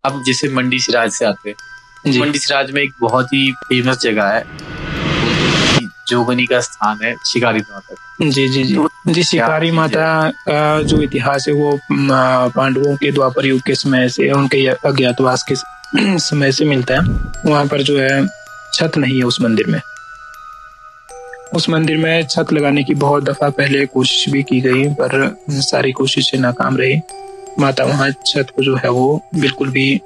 अब जैसे मंडी सिराज से आते हैं, जी मंडी सिराज में एक बहुत ही फेमस जगह है, बोलते हैं कि जोगनी का स्थान है शिकारी माता का। जी जी जी तो जी शिकारी क्या चीज़ है? माता का जो इतिहास है वो पांडवों के द्वापर युग के समय से, उनके अज्ञातवास के समय से मिलता है। वहाँ पर जो है छत नहीं है उस मंदिर में। उस मंदिर में छत लगाने की बहुत दफा पहले कोशिश भी की गई, पर सारी कोशिशें नाकाम रही। माता वहाँ छत को जो है वो बिल्कुल भी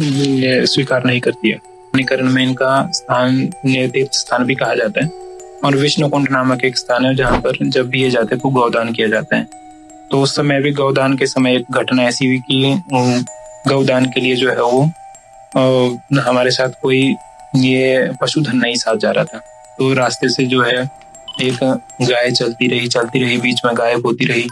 स्वीकार नहीं करती है। मणिकरण में इनका स्थान तीर्थ स्थान भी कहा जाता है, और विष्णु कुंड नामक एक स्थान है जहाँ पर जब भी ये जाते हैं तो गौदान किया जाता है। तो उस समय भी गौदान के समय एक घटना ऐसी हुई कि गौदान के लिए जो है वो हमारे साथ कोई ये पशुधन नहीं साथ जा रहा था। तो रास्ते से जो है एक गाय चलती रही, बीच में गायब होती रही।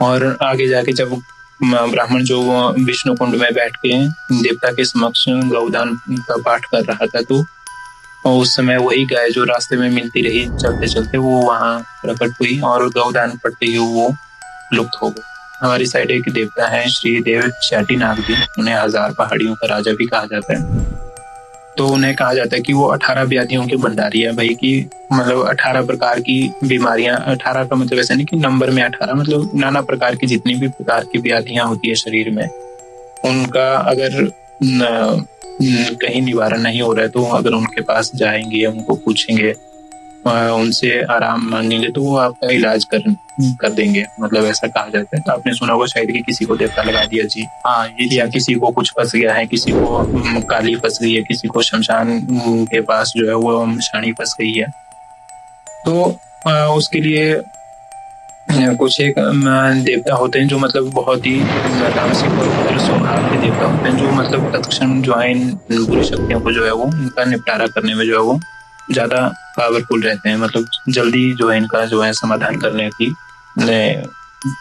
और आगे जाके जब ब्राह्मण जो विष्णु कुंड में बैठ के देवता के समक्ष गौदान का पाठ कर रहा था, तो उस समय वही गाय जो रास्ते में मिलती रही चलते चलते, वो वहाँ प्रकट हुई और गौदान पड़ते ही वो लुप्त हो गई। हमारी साइड एक देवता है श्री देव शैटीनाग जी, उन्हें 1000 पहाड़ियों का राजा भी कहा जाता है। तो उन्हें कहा जाता है कि वो 18 व्याधियों के भंडारी है भाई, की मतलब 18 प्रकार की बीमारियां। 18 का मतलब ऐसा नहीं कि नंबर में 18, मतलब नाना प्रकार की जितनी भी प्रकार की व्याधियां होती है शरीर में, उनका अगर कहीं निवारण नहीं हो रहा है तो अगर उनके पास जाएंगे, उनको पूछेंगे, उनसे आराम मांगेंगे, तो वो आपका इलाज कर देंगे, मतलब ऐसा कहा जाता है। तो आपने सुना होगा शायद कि किसी को देवता लगा दिया जी, हाँ ये या किसी को कुछ फंस गया है, किसी को काली फंस गई है, किसी को शमशान के पास जो है वो शानी फंस गई है। तो उसके लिए कुछ एक देवता होते हैं जो मतलब बहुत ही तामसिक और उग्र स्वभाव के देवता होते हैं, जो मतलब तत्क्षण जो है इन बुरी शक्तियों को जो है वो इनका निपटारा करने में जो है वो ज्यादा पावरफुल रहते हैं, मतलब जल्दी जो है इनका जो है समाधान करने की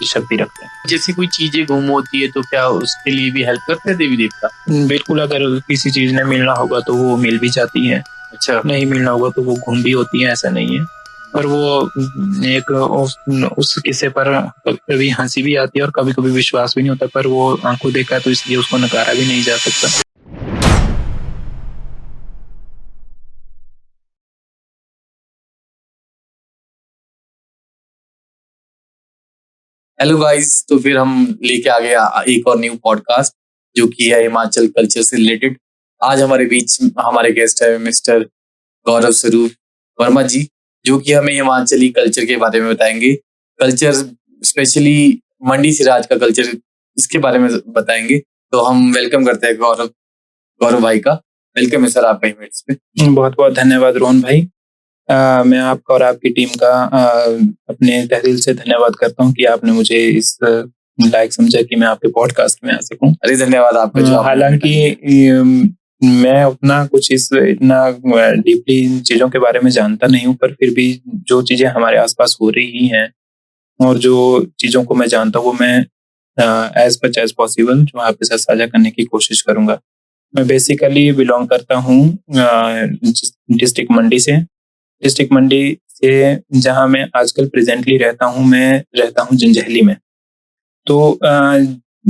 शक्ति रखते हैं। जैसे कोई चीजें गुम होती है तो क्या उसके लिए भी हेल्प करते हैं देवी देवता? बिल्कुल, अगर किसी चीज ने मिलना होगा तो वो मिल भी जाती है, अच्छा, नहीं मिलना होगा तो वो गुम भी होती है, ऐसा नहीं है। पर वो एक उस किस्से पर कभी हंसी भी आती है और कभी कभी विश्वास भी नहीं होता, पर वो आंखों देखा तो इसलिए उसको नकारा भी नहीं जा सकता। हेलो गाइस, तो फिर हम लेके आ गए एक और न्यू पॉडकास्ट जो कि है हिमाचल कल्चर से रिलेटेड। आज हमारे बीच हमारे गेस्ट है मिस्टर गौरव स्वरूप वर्मा जी, जो कि हमें हिमाचली कल्चर के बारे में बताएंगे। कल्चर स्पेशली मंडी सिराज का कल्चर, इसके बारे में बताएंगे। तो हम वेलकम करते हैं गौरव भाई का। वेलकम है सर आपका इवेंट्स पे। बहुत बहुत धन्यवाद रोहन भाई। मैं आपका और आपकी टीम का अपने तहे दिल से धन्यवाद करता हूँ कि आपने मुझे इस लायक समझा कि मैं आपके पॉडकास्ट में आ सकूं। अरे धन्यवाद आपका जो आपने हालांकि मैं उतना कुछ इतना डीपली इन चीजों के बारे में जानता नहीं हूँ, पर फिर भी जो चीजें हमारे आसपास हो रही हैं और जो चीजों को मैं जानता हूँ वो मैं एज मच एज पॉसिबल जो आपके साथ साझा करने की कोशिश करूंगा। मैं बेसिकली बिलोंग करता हूँ डिस्ट्रिक्ट मंडी से। डिस्ट्रिक्ट मंडी से जहाँ मैं आजकल प्रेजेंटली रहता हूँ, मैं रहता हूँ जंजैहली में। तो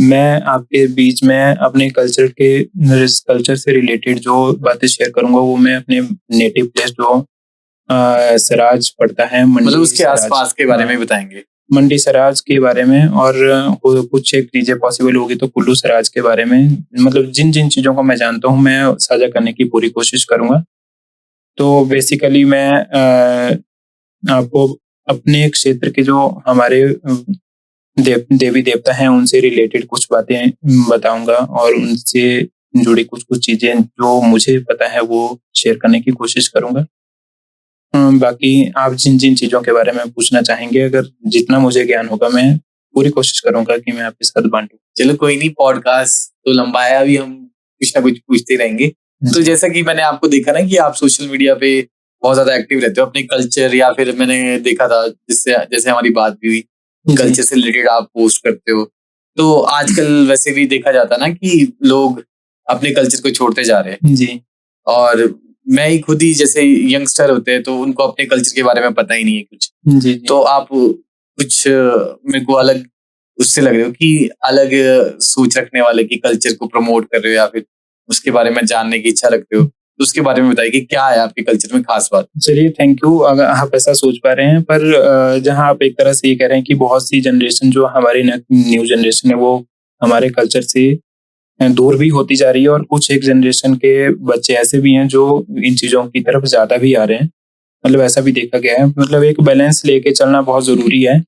मैं आपके बीच में अपने कल्चर से रिलेटेड जो बातें शेयर करूंगा वो मैं अपने नेटिव प्लेस जो सराज पड़ता है, मतलब उसके आसपास के बारे में बताएंगे। मंडी सराज के बारे में, और कुछ एक चीजें पॉसिबल होगी तो कुल्लू सराज के बारे में, मतलब जिन जिन चीजों को मैं जानता हूँ मैं साझा करने की पूरी कोशिश करूंगा। तो बेसिकली मैं आपको अपने क्षेत्र के जो हमारे देवी देवता हैं उनसे रिलेटेड कुछ बातें बताऊंगा, और उनसे जुड़ी कुछ कुछ चीजें जो मुझे पता है वो शेयर करने की कोशिश करूंगा। बाकी आप जिन जिन चीजों के बारे में पूछना चाहेंगे, अगर जितना मुझे ज्ञान होगा मैं पूरी कोशिश करूंगा कि मैं आपके साथ बांटूं। चलो कोई नहीं, पॉडकास्ट तो लंबा है, अभी हम कुछ ना कुछ पूछते रहेंगे। तो जैसा कि मैंने आपको देखा ना कि आप सोशल मीडिया पे बहुत ज्यादा एक्टिव रहते हो अपने कल्चर, या फिर मैंने देखा था जिससे जैसे हमारी बात भी हुई कल्चर से रिलेटेड आप पोस्ट करते हो। तो आजकल वैसे भी देखा जाता ना कि लोग अपने कल्चर को छोड़ते जा रहे हैं जी, और मैं ही खुद ही जैसे यंगस्टर होते हैं तो उनको अपने कल्चर के बारे में पता ही नहीं है कुछ। जी, जी। तो आप कुछ मेरे को अलग उससे लग रहे हो कि अलग सोच रखने वाले की कल्चर को प्रमोट कर रहे हो या फिर उसके बारे में जानने की इच्छा रखते हो, तो उसके बारे में बताइए कि क्या है आपके कल्चर में खास बात। चलिए, थैंक यू अगर आप ऐसा सोच पा रहे हैं। पर जहाँ आप एक तरह से ये कह रहे हैं कि बहुत सी जनरेशन जो हमारी न्यू जनरेशन है वो हमारे कल्चर से दूर भी होती जा रही है, और कुछ एक जनरेशन के बच्चे ऐसे भी हैं जो इन चीजों की तरफ ज्यादा भी आ रहे हैं। मतलब ऐसा भी देखा गया है। मतलब एक बैलेंस लेके चलना बहुत जरूरी है।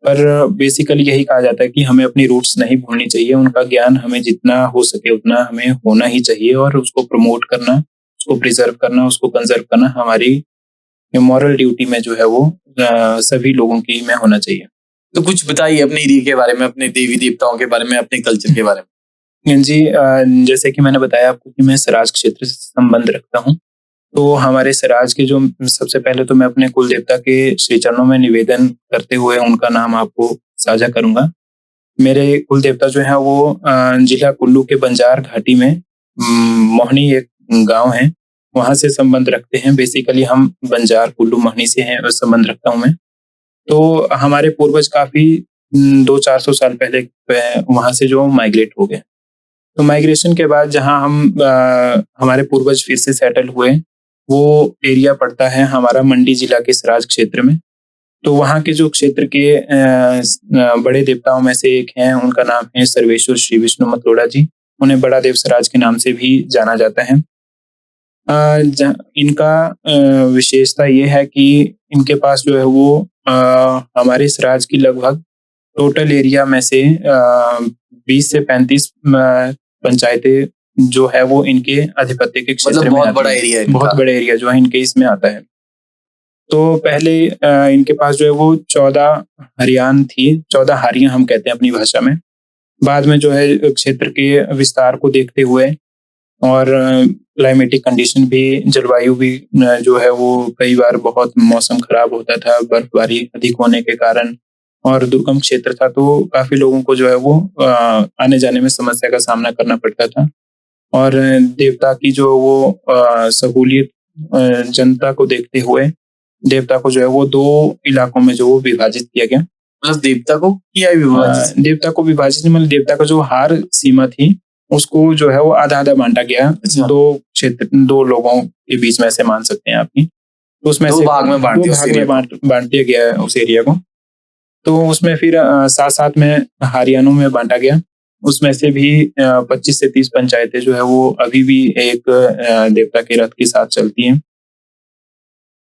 पर बेसिकली यही कहा जाता है कि हमें अपनी रूट्स नहीं भूलनी चाहिए। उनका ज्ञान हमें जितना हो सके उतना हमें होना ही चाहिए, और उसको प्रमोट करना, उसको प्रिजर्व करना, उसको कंजर्व करना हमारी मॉरल ड्यूटी में जो है वो सभी लोगों की में होना चाहिए। तो कुछ बताइए अपने एरिया के बारे में, अपने देवी देवताओं के बारे में, अपने कल्चर के बारे में। जी, जैसे कि मैंने बताया आपको कि मैं सराज क्षेत्र से संबंध रखता हूँ। तो हमारे सराज के जो सबसे पहले तो मैं अपने कुल देवता के श्री चरणों में निवेदन करते हुए उनका नाम आपको साझा करूंगा। मेरे कुल देवता जो है वो जिला कुल्लू के बंजार घाटी में मोहनी एक गांव है, वहां से संबंध रखते हैं। बेसिकली हम बंजार कुल्लू मोहनी से हैं, संबंध रखता हूँ मैं। तो हमारे पूर्वज काफी 200-400 साल पहले वहां से जो माइग्रेट हो गए। तो माइग्रेशन के बाद जहाँ हमारे पूर्वज फिर से सेटल हुए, वो एरिया पड़ता है हमारा मंडी जिला के सराज क्षेत्र में। तो वहाँ के जो क्षेत्र के बड़े देवताओं में से एक हैं, उनका नाम है सर्वेश्वर श्री विष्णु मतलोड़ा जी। उन्हें बड़ा देव सराज के नाम से भी जाना जाता है। इनका विशेषता ये है कि इनके पास जो है वो हमारे सराज की लगभग टोटल एरिया में से 20 से 35 पंचायतें जो है वो इनके आधिपत्य के क्षेत्र में बहुत बड़ा एरिया है, बहुत बड़ा एरिया जो है इनके इसमें आता है। तो पहले इनके पास जो है वो 14 हरियाण थी, 14 हारियां हम कहते हैं अपनी भाषा में। बाद में जो है क्षेत्र के विस्तार को देखते हुए और क्लाइमेटिक कंडीशन भी, जलवायु भी जो है वो कई बार बहुत मौसम खराब होता था, बर्फबारी अधिक होने के कारण, और दुर्गम क्षेत्र था, तो काफी लोगों को जो है वो आने जाने में समस्या का सामना करना पड़ता था। और देवता की जो वो सहूलियत जनता को देखते हुए देवता को जो है वो 2 इलाकों में जो वो विभाजित किया गया। मतलब देवता को किया विभाजित, देवता को विभाजित मतलब देवता का जो हार सीमा थी उसको जो है वो आधा आधा बांटा गया। 2 क्षेत्र, 2 लोगों के बीच में से मान सकते हैं आपकी। तो उसमें से 2 भाग में बांट दिया गया उस एरिया को। तो उसमें फिर साथ साथ में हरियाणों में बांटा गया। उसमें से भी 25 से 30 पंचायतें जो है वो अभी भी एक देवता के रथ के साथ चलती हैं।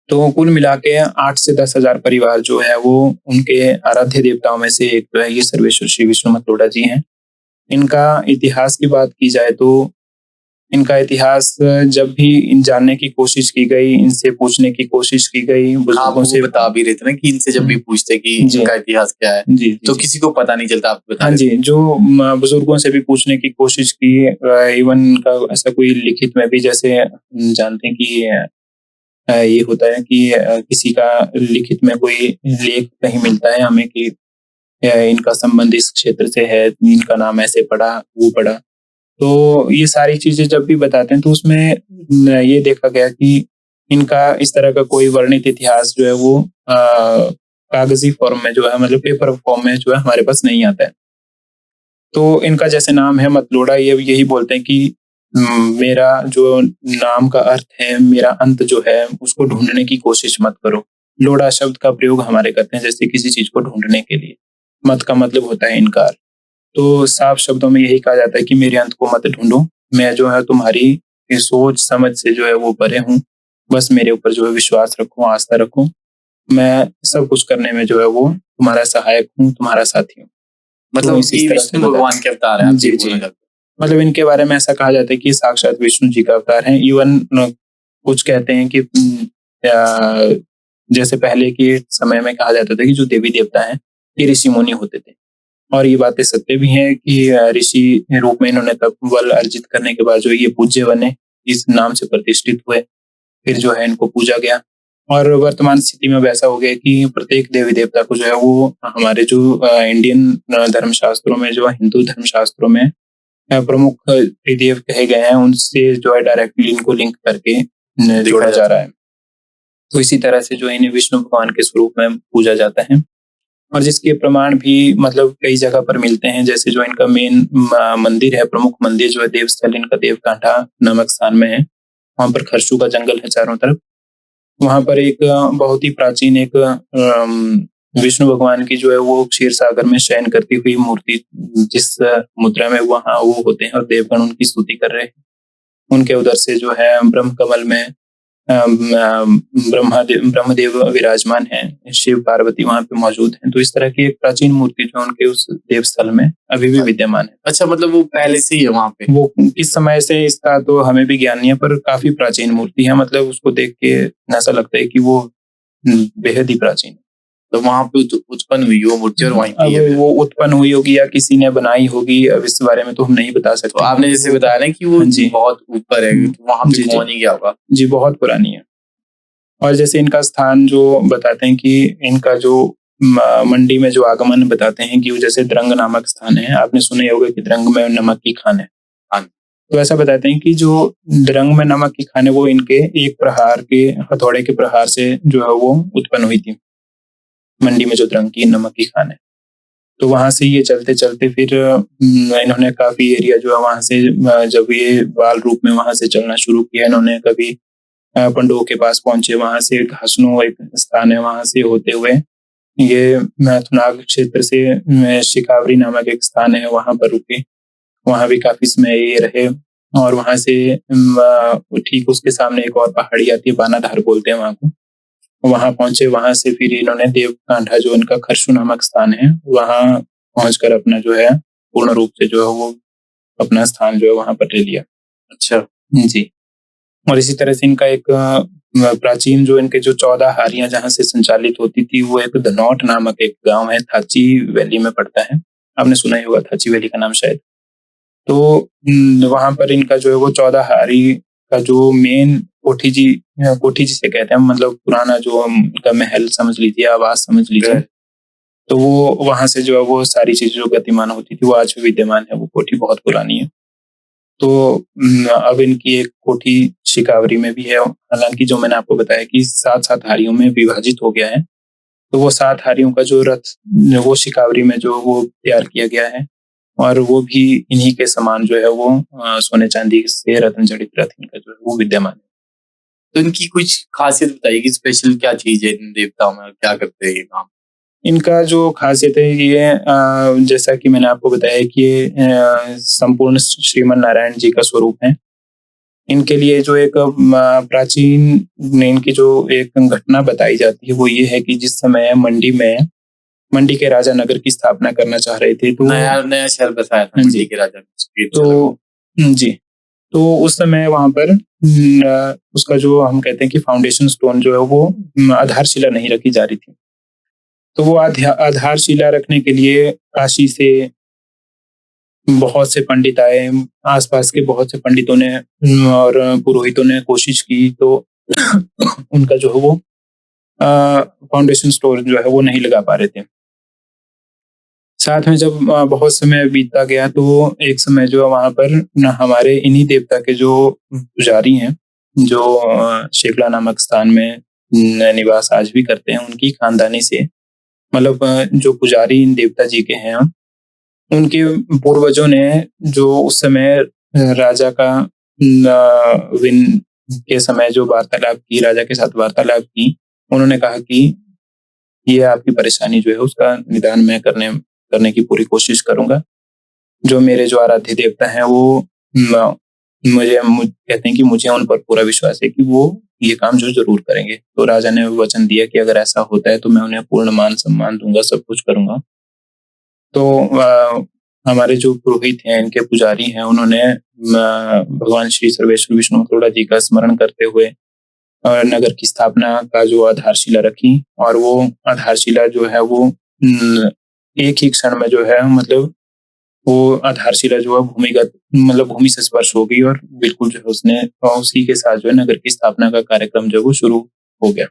तो कुल मिला के 8 से 10 हजार परिवार जो है वो उनके आराध्य देवताओं में से एक ये सर्वेश्वर श्री विष्णु मतलोड़ा जी हैं। इनका इतिहास की बात की जाए तो इनका इतिहास जब भी इन जानने की कोशिश की गई, इनसे पूछने की कोशिश की गई, बुजुर्गों से बता भी रहे थे ना कि इनसे जब भी पूछते कि इनका इतिहास क्या है, तो किसी को पता नहीं चलता, आप बता। हाँ जी, जो बुजुर्गों से भी पूछने की कोशिश की, इवन इनका ऐसा कोई लिखित में भी, जैसे जानते हैं कि ये होता है कि किसी का लिखित में कोई लेख कहीं मिलता है हमें कि इनका संबंध इस क्षेत्र से है, इनका नाम ऐसे पड़ा, वो पड़ा। तो ये सारी चीजें जब भी बताते हैं तो उसमें ये देखा गया कि इनका इस तरह का कोई वर्णित इतिहास जो है वो कागजी फॉर्म में जो है, मतलब पेपर फॉर्म में जो है हमारे पास नहीं आता है। तो इनका जैसे नाम है मतलोड़ा, ये यही बोलते हैं कि मेरा जो नाम का अर्थ है, मेरा अंत जो है उसको ढूंढने की कोशिश मत करो। लोड़ा शब्द का प्रयोग हमारे करते हैं जैसे किसी चीज को ढूंढने के लिए। मत का मतलब होता है इनकार। तो साफ शब्दों में यही कहा जाता है कि मेरे अंत को मत ढूंढो, मैं जो है तुम्हारी सोच समझ से जो है वो परे हूँ, बस मेरे ऊपर जो है विश्वास रखो, आस्था रखो, मैं सब कुछ करने में जो है वो तुम्हारा सहायक हूँ, तुम्हारा साथी हूँ। मतलब ये विष्णु भगवान के अवतार हैं। जी जी, मतलब इनके बारे में ऐसा कहा जाता है कि साक्षात विष्णु जी का अवतार है। इवन कुछ कहते हैं कि जैसे पहले के समय में कहा जाता था कि जो देवी देवता हैं ये ऋषि मुनि होते थे, और ये बातें सत्य भी हैं कि ऋषि रूप में इन्होंने तब बल अर्जित करने के बाद जो ये पूज्य बने, इस नाम से प्रतिष्ठित हुए, फिर जो है इनको पूजा गया। और वर्तमान स्थिति में वैसा हो गया कि प्रत्येक देवी देवता को जो है वो हमारे जो इंडियन धर्मशास्त्रों में, जो हिंदू धर्मशास्त्रों में प्रमुख देव कहे गए हैं, उनसे जो है डायरेक्टली इनको लिंक करके जोड़ा जा रहा है। तो इसी तरह से जो इन्हें विष्णु भगवान के स्वरूप में पूजा जाता है। और जिसके प्रमाण भी मतलब कई जगह पर मिलते हैं। जैसे जो इनका मेन मंदिर है, प्रमुख मंदिर जो है देवस्थल इनका देवकांठा नामक स्थान में है। वहाँ पर खरसू का जंगल है चारों तरफ। वहाँ पर एक बहुत ही प्राचीन एक विष्णु भगवान की जो है वो क्षीर सागर में शयन करती हुई मूर्ति, जिस मुद्रा में वहाँ वो होते हैं और देवगण उनकी स्तुति कर रहे हैं, उनके उधर से जो है ब्रह्म कमल में ब्रह्मदेव विराजमान हैं, शिव पार्वती वहाँ पे मौजूद हैं। तो इस तरह की एक प्राचीन मूर्ति जो उनके उस देवस्थल में अभी भी विद्यमान है। अच्छा, मतलब वो पहले से ही है वहाँ पे? वो किस समय से इसका तो हमें भी ज्ञान नहीं है, पर काफी प्राचीन मूर्ति है। मतलब उसको देख के ऐसा लगता है कि वो बेहद ही प्राचीन है। तो वहाँ पे उत्पन्न हुई वो मूर्ति और वहीं पे अब वो उत्पन्न हुई होगी या किसी ने बनाई होगी, अब इस बारे में तो हम नहीं बता सकते। तो आपने जैसे बताया ना कि वो बहुत ऊपर है, तो वहाँ पे कौन ही गया होगा? जी, बहुत पुरानी है। और जैसे इनका स्थान जो बताते हैं कि इनका जो मंडी में जो आगमन बताते हैं कि वो जैसे द्रंग नामक स्थान है। आपने सुने होगा कि द्रंग में नमक की खान है। तो ऐसा बताते हैं कि जो द्रंग में नमक की खान है वो इनके एक प्रहार के हथौड़े के प्रहार से जो है वो उत्पन्न हुई थी। मंडी में जो द्रंग की नमक की खान है, तो वहां से ये चलते चलते फिर इन्होंने काफी एरिया जो है वहां से, जब ये बाल रूप में वहां से चलना शुरू किया, इन्होंने कभी पंडुओं के पास पहुंचे, वहां से घासनो एक स्थान है, वहां से होते हुए ये थुनाग क्षेत्र से शिकावरी नामक एक स्थान है, वहां पर रुके। वहां भी काफी समय ये रहे और वहां से ठीक उसके सामने एक और पहाड़ी आती है, बानाधार बोलते हैं वहां को। वहां पहुंचे, वहां से फिर इन्होंने देवकांठा जो इनका खरसू नामक स्थान है वहां पहुंचकर अपना जो है पूर्ण रूप से जो है वो अपना स्थान जो है वहां पर ले लिया। अच्छा जी। और इसी तरह से इनका एक प्राचीन जो इनके जो 14 हारियां जहां से संचालित होती थी, वो एक धनौट नामक एक गांव है, थाची वैली में पड़ता है। आपने सुना ही होगा थाची वैली का नाम शायद। तो वहां पर इनका जो है वो 14 हारी का जो मेन कोठी जिसे कहते हैं, मतलब पुराना जो उनका महल समझ लीजिए, आवास समझ लीजिए। तो वो वहां से जो है वो सारी चीजें जो गतिमान होती थी वो आज भी विद्यमान है। वो कोठी बहुत पुरानी है। तो अब इनकी एक कोठी शिकावरी में भी है। हालांकि जो मैंने आपको बताया कि 7 हारियों में विभाजित हो गया है, तो वो 7 हारियों का जो रथ वो शिकावरी में जो वो तैयार किया गया है, और वो भी इन्हीं के समान जो है वो सोने चांदी से रत्न जड़ित रथ इनका जो है वो विद्यमान है। तो इनकी कुछ खासियत बताइए कि स्पेशल क्या चीज है इन देवताओं में, क्या करते हैं ये काम? इनका जो खासियत है ये जैसा कि मैंने आपको बताया कि ये संपूर्ण श्रीमन नारायण जी का स्वरूप है। इनके लिए जो एक प्राचीन इनकी जो एक घटना बताई जाती है वो ये है कि जिस समय मंडी के राजा नगर की स्थापना करना चाह रहे थे, तो नया शहर बसाया था मंडी के राजा ने। तो जी, तो उस समय वहां पर उसका जो हम कहते हैं कि फाउंडेशन स्टोन जो है वो आधारशिला नहीं रखी जा रही थी। तो वो आधारशिला रखने के लिए काशी से बहुत से पंडित आए, आसपास के बहुत से पंडितों ने और पुरोहितों ने कोशिश की, तो उनका जो है वो फाउंडेशन स्टोन जो है वो नहीं लगा पा रहे थे। साथ में जब बहुत समय बीतता गया, तो एक समय जो है वहां पर हमारे इन्हीं देवता के जो पुजारी हैं, जो शेखला नामक स्थान में निवास आज भी करते हैं, उनकी खानदानी से, मतलब जो पुजारी इन देवता जी के हैं, उनके पूर्वजों ने जो उस समय राजा का विन के समय जो वार्तालाप की, राजा के साथ वार्तालाप की, उन्होंने कहा कि ये आपकी परेशानी जो है उसका निदान मैं करने की पूरी कोशिश करूंगा। जो मेरे जो आराध्य देवता हैं वो मुझे कहते हैं कि मुझे उन पर पूरा विश्वास है कि वो ये काम जो जरूर करेंगे। तो राजा ने वचन दिया कि अगर ऐसा होता है तो मैं उन्हें पूर्ण मान सम्मान दूंगा, सब कुछ करूंगा। तो हमारे जो पुरोहित हैं, इनके पुजारी हैं, उन्होंने भगवान श्री सर्वेश्वर विष्णु मतोड़ा जी का स्मरण करते हुए नगर की स्थापना का जो आधारशिला रखी, और वो आधारशिला जो है वो एक ही क्षण में जो है, मतलब वो आधारशिला जो है भूमिगत, मतलब भूमि से स्पर्श हो गई, और बिल्कुल जो है उसने उसी के साथ जो है नगर की स्थापना का कार्यक्रम जो वो शुरू हो गया।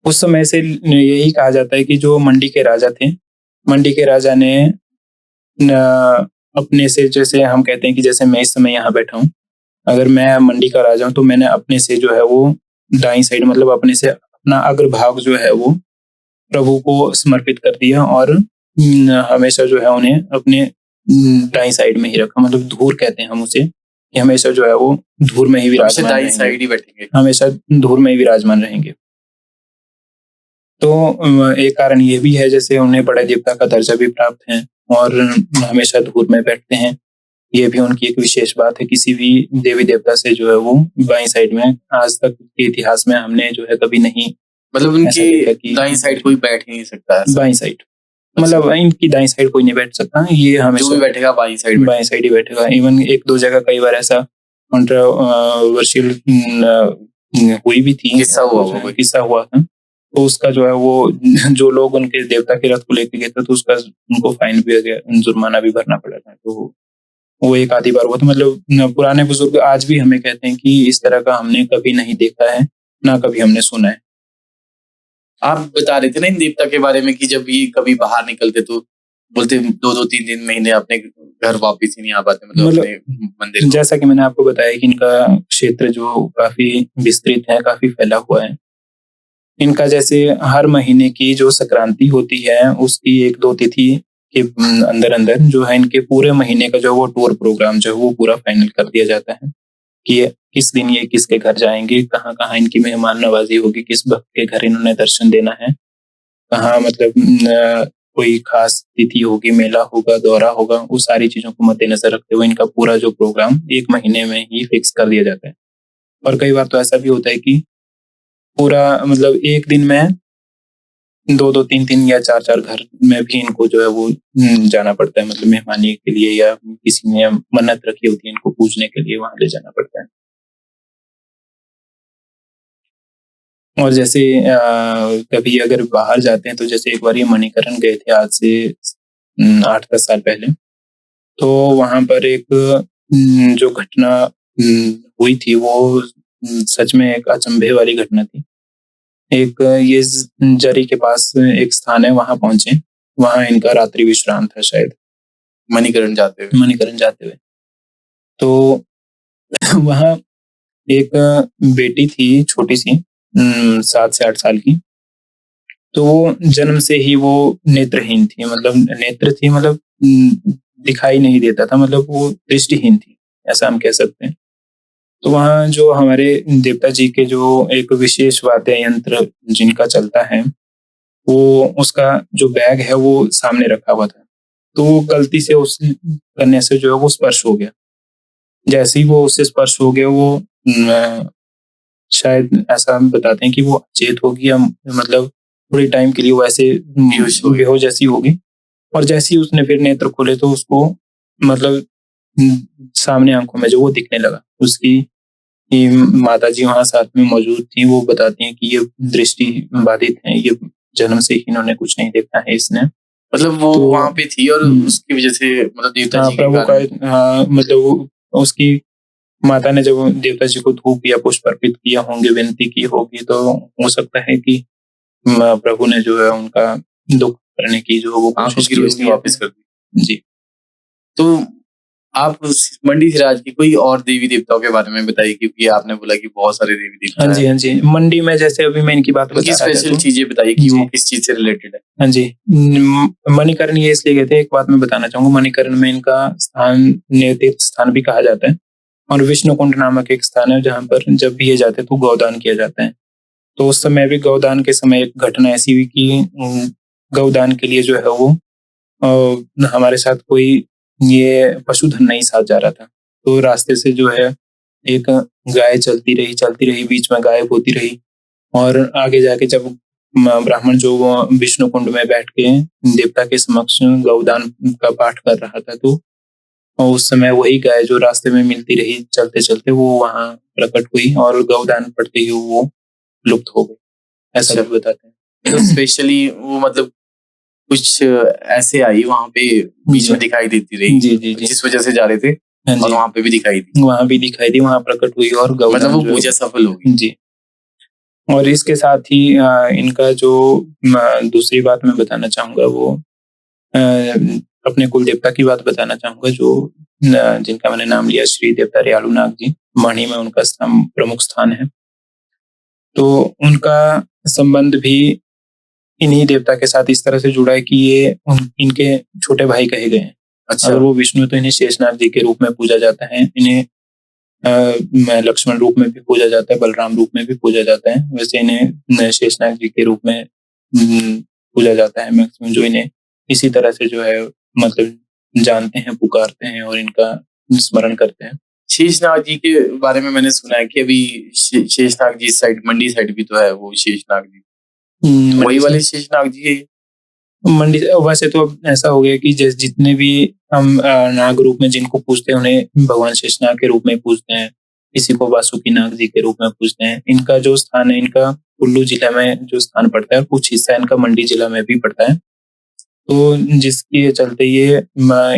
उस समय से यही कहा जाता है कि जो मंडी के राजा थे, मंडी के राजा ने अपने से, जैसे हम कहते हैं कि जैसे मैं इस समय यहाँ बैठा हूँ, अगर मैं मंडी का राजा हूँ तो मैंने अपने से जो है वो दाईं साइड, मतलब अपने से अपना अग्रभाग जो है वो प्रभु को समर्पित कर दिया और हमेशा जो है उन्हें अपने दाईं साइड में ही रखा, मतलब धूर कहते हैं हम उसे, कि हमेशा जो है वो धूर में ही हमेशा विराजमान दाई रहेंगे, साइड ही बैठेंगे। हमेशा धूर में ही विराजमान रहेंगे। तो एक कारण ये भी है, जैसे उन्हें बड़े देवता का दर्जा भी प्राप्त है और हमेशा धूर में बैठते हैं। ये भी उनकी एक विशेष बात है। किसी भी देवी देवता से जो है वो बाईं साइड में, आज तक के इतिहास में हमने जो है कभी नहीं मतलब ऐसा देखा कि उनकी दाई साइड कोई बैठ ही नहीं सकता ऐसा। बाईं साइड, मतलब इनकी दाईं साइड कोई नहीं बैठ सकता, ये जो हमेशा भी बैठेगा बाई साइड बाईं साइड ही बैठेगा। इवन एक दो जगह कई बार ऐसा कंट्रोवर्शियल हुई भी थी, किस्सा हुआ होगा कोई। किस्सा हुआ था। तो उसका जो है वो जो लोग उनके देवता के रथ को लेके गए थे, तो उसका उनको फाइन भी गया, जुर्माना भी भरना पड़ा था। तो वो एक आधी बार हुआ था। मतलब पुराने बुजुर्ग आज भी हमें कहते हैं कि इस तरह का हमने कभी नहीं देखा है, ना कभी हमने सुना है। आप बता रहे थे ना इन देवता के बारे में कि जब ये कभी बाहर निकलते तो बोलते 2-2 3 दिन महीने अपने घर वापस ही नहीं आ पाते, मतलब अपने मंदिर को। जैसा कि मैंने आपको बताया कि इनका क्षेत्र जो काफी विस्तृत है, काफी फैला हुआ है। इनका जैसे हर महीने की जो संक्रांति होती है, उसकी 1-2 तिथि के अंदर अंदर जो है इनके पूरे महीने का जो वो टूर प्रोग्राम जो है वो पूरा फाइनल कर दिया जाता है कि किस दिन ये किसके घर जाएंगे, कहाँ कहाँ इनकी मेहमान नवाजी होगी, किस भक्त के घर इन्होंने दर्शन देना है, कहाँ मतलब कोई खास तिथि होगी, मेला होगा, दौरा होगा, वो सारी चीजों को मद्देनजर रखते हुए इनका पूरा जो प्रोग्राम 1 महीने में ही फिक्स कर दिया जाता है। और कई बार तो ऐसा भी होता है कि पूरा मतलब एक दिन में 2-2 3-3 या 4-4 घर में भी इनको जो है वो जाना पड़ता है, मतलब मेहमानी के लिए, या किसी ने मन्नत रखी होती है इनको पूजने के लिए, वहां ले जाना पड़ता है। और जैसे कभी अगर बाहर जाते हैं, तो जैसे एक बार ये मणिकरण गए थे आज से 8-10 साल पहले। तो वहां पर एक जो घटना हुई थी वो सच में एक अचंभे वाली घटना थी। एक ये जरी के पास एक स्थान है, वहां पहुंचे, वहां इनका रात्रि विश्राम था शायद, मणिकरण जाते हुए। तो वहां एक बेटी थी छोटी सी, 7 से 8 साल की। तो वो जन्म से ही वो नेत्रहीन थी, मतलब नेत्र थी, मतलब दिखाई नहीं देता था, मतलब वो दृष्टिहीन थी, ऐसा हम कह सकते हैं। तो वहाँ जो हमारे देवता जी के जो एक विशेष वाद्य यंत्र जिनका चलता है, वो उसका जो बैग है वो सामने रखा हुआ था। तो वो गलती से उस करने से जो है वो स्पर्श हो गया। जैसे ही वो उससे स्पर्श हो गया, वो शायद ऐसा हम बताते हैं कि वो अचेत होगी, या मतलब थोड़ी टाइम के लिए वो ऐसे बेहोश जैसी होगी। और जैसे ही उसने फिर नेत्र खोले तो उसको मतलब सामने आंखों में जो वो दिखने लगा। उसकी माता जी वहां साथ में मौजूद थी, वो बताती हैं कि ये दृष्टि बाधित है, ये जन्म से ही इन्होंने कुछ नहीं देखा है इसने। मतलब वो तो वहां पे थी और उसकी वजह से मतलब देवता जी प्रभु का मतलब उसकी माता ने जब देवता जी को धूप या पुष्प अर्पित किया होंगे, विनती की होगी, तो हो सकता है कि प्रभु ने जो है उनका दुख करने की जो वो कोशिश की रोशनी वापस कर दी। जी। तो आप मंडी सिराज की कोई और देवी देवताओं के बारे में बताइए, क्योंकि आपने बोला कि बहुत सारे देवी देवता हैं। हाँ जी। मंडी में जैसे अभी मैं इनकी बात बता रहा था, स्पेशल चीजें बताइए कि वो किस चीज से रिलेटेड है। हाँ जी, मणिकरण ये इसलिए गए थे, एक बात मैं बताना चाहूंगा। मणिकरण में इनका स्थान तीर्थ स्थान भी कहा जाता है, और विष्णु कुंड नामक एक स्थान है जहाँ पर जब भी ये जाते तो गौदान किया जाता है। तो उस समय भी गौदान के समय एक घटना ऐसी हुई कि गौदान के लिए जो है वो हमारे साथ कोई ये पशुधन नहीं साथ जा रहा था। तो रास्ते से जो है एक गाय चलती रही, बीच में गायब होती रही। और आगे जाके जब ब्राह्मण जो विष्णु कुंड में बैठ के देवता के समक्ष गौदान का पाठ कर रहा था, तो उस समय वही गाय जो रास्ते में मिलती रही, चलते चलते वो वहां प्रकट हुई और गौदान पड़ते ही वो लुप्त हो गई, ऐसा भी बताते हैं। तो स्पेशली वो मतलब कुछ ऐसे आई वहां पे बीच में दिखाई देती रही, जी, जिस वजह से जा रहे थे, और वहां पे भी दिखाई दी, वहां प्रकट हुई और गौदान मतलब वो पूजा सफल हो गई। जी। और इसके साथ ही इनका जो दूसरी बात मैं बताना चाहूंगा, वो अपने कुल देवता की बात बताना चाहूंगा, जो जिनका मैंने नाम लिया, श्री देवता रियालूनाग जी। मणि में उनका प्रमुख स्थान है। तो उनका संबंध भी इन्हीं देवता के साथ इस तरह से जुड़ा है कि ये इनके छोटे भाई कहे गए हैं। अच्छा। अगर वो विष्णु तो इन्हें शेषनाग जी के रूप में पूजा जाता है, इन्हें लक्ष्मण रूप में भी पूजा जाता है, बलराम रूप में भी पूजा जाता है। वैसे इन्हें शेषनाग जी के रूप में पूजा जाता है मैक्सिमम, जो इन्हें इसी तरह से जो है मतलब जानते हैं, पुकारते हैं और इनका स्मरण करते हैं। शेषनाग जी के बारे में मैंने सुना है कि अभी शेषनाग जी साइड, मंडी साइड भी तो है वो शेषनाग जी, वही वाले शेषनाग जी है। मंडी वैसे तो अब ऐसा हो गया कि जितने भी हम नाग रूप में जिनको पूजते हैं उन्हें भगवान शेषनाग के रूप में पूजते हैं, किसी को वासुकी नाग जी के रूप में पूजते हैं। इनका जो स्थान है, इनका कुल्लू जिला में जो स्थान पड़ता है, कुछ हिस्सा इनका मंडी जिला में भी पड़ता है। तो जिसके चलते ये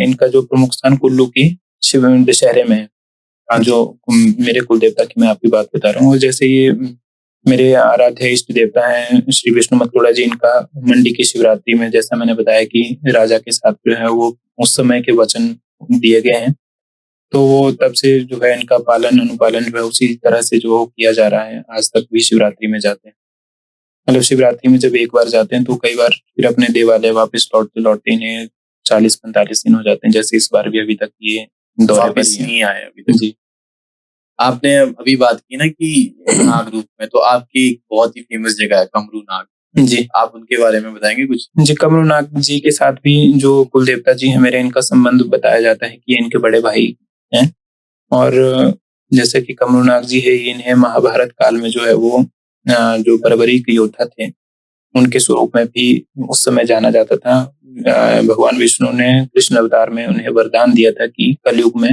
इनका जो प्रमुख स्थान कुल्लू की शिव दशहरे में है। जो मेरे कुल देवता की मैं आपकी बात बता रहा हूँ, और जैसे ये मेरे आराध्य इष्ट देवता हैं श्री विष्णु मतलोड़ा जी, इनका मंडी की शिवरात्रि में, जैसा मैंने बताया कि राजा के साथ जो है वो उस समय के वचन दिए गए हैं, तो वो तब से जो है इनका पालन अनुपालन जो है उसी तरह से जो किया जा रहा है। आज तक भी शिवरात्रि में जाते हैं, मतलब शिवरात्रि में जब एक बार जाते हैं तो कई बार फिर अपने देवालय वापस लौटते लौटते इन्हें 40-45 दिन हो जाते हैं। जैसे इस बार भी अभी तक ये दौरे पर नहीं आए अभी तक। जी। आपने अभी बात की ना कि नाग रूप में, तो आपकी एक बहुत ही फेमस जगह है कमरू नाग जी, आप उनके बारे में बताएंगे कुछ? जी, कमरू नाग जी के साथ भी जो कुल देवता जी हैं मेरे, इनका संबंध बताया जाता है कि ये इनके बड़े भाई हैं। और जैसे कि कमरू नाग जी है, इन्हें महाभारत काल में जो है वो जो बर्बरी के योद्धा थे उनके स्वरूप में भी उस समय जाना जाता था। भगवान विष्णु ने कृष्ण अवतार में उन्हें वरदान दिया था कि कलयुग में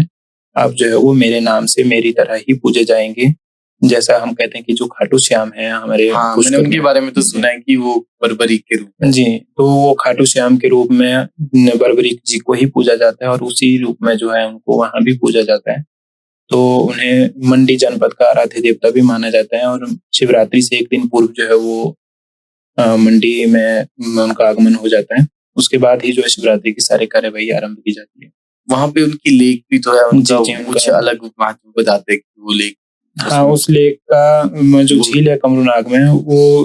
आप जो है वो मेरे नाम से मेरी तरह ही पूजे जाएंगे। जैसा हम कहते हैं कि जो खाटू श्याम है हमारे, हाँ, मैंने उनके बारे में तो सुना है कि वो बर्बरी के रूप में। जी, तो वो खाटू श्याम के रूप में बर्बरी जी को ही पूजा जाता है और उसी रूप में जो है उनको वहां भी पूजा जाता है। तो उन्हें मंडी जनपद का आराध्य देवता भी माना जाता है, और शिवरात्रि से एक दिन पूर्व जो है वो मंडी में उनका आगमन हो जाता है। उसके बाद ही जो है शिवरात्रि की सारी कार्यवाही आरंभ की जाती है। वहां पे उनकी लेक भी तो है, उनका जी, कुछ अलग महत्व बताते हैं कि वो लेक। हाँ, उस लेक का जो झील है कमरू नाग में, वो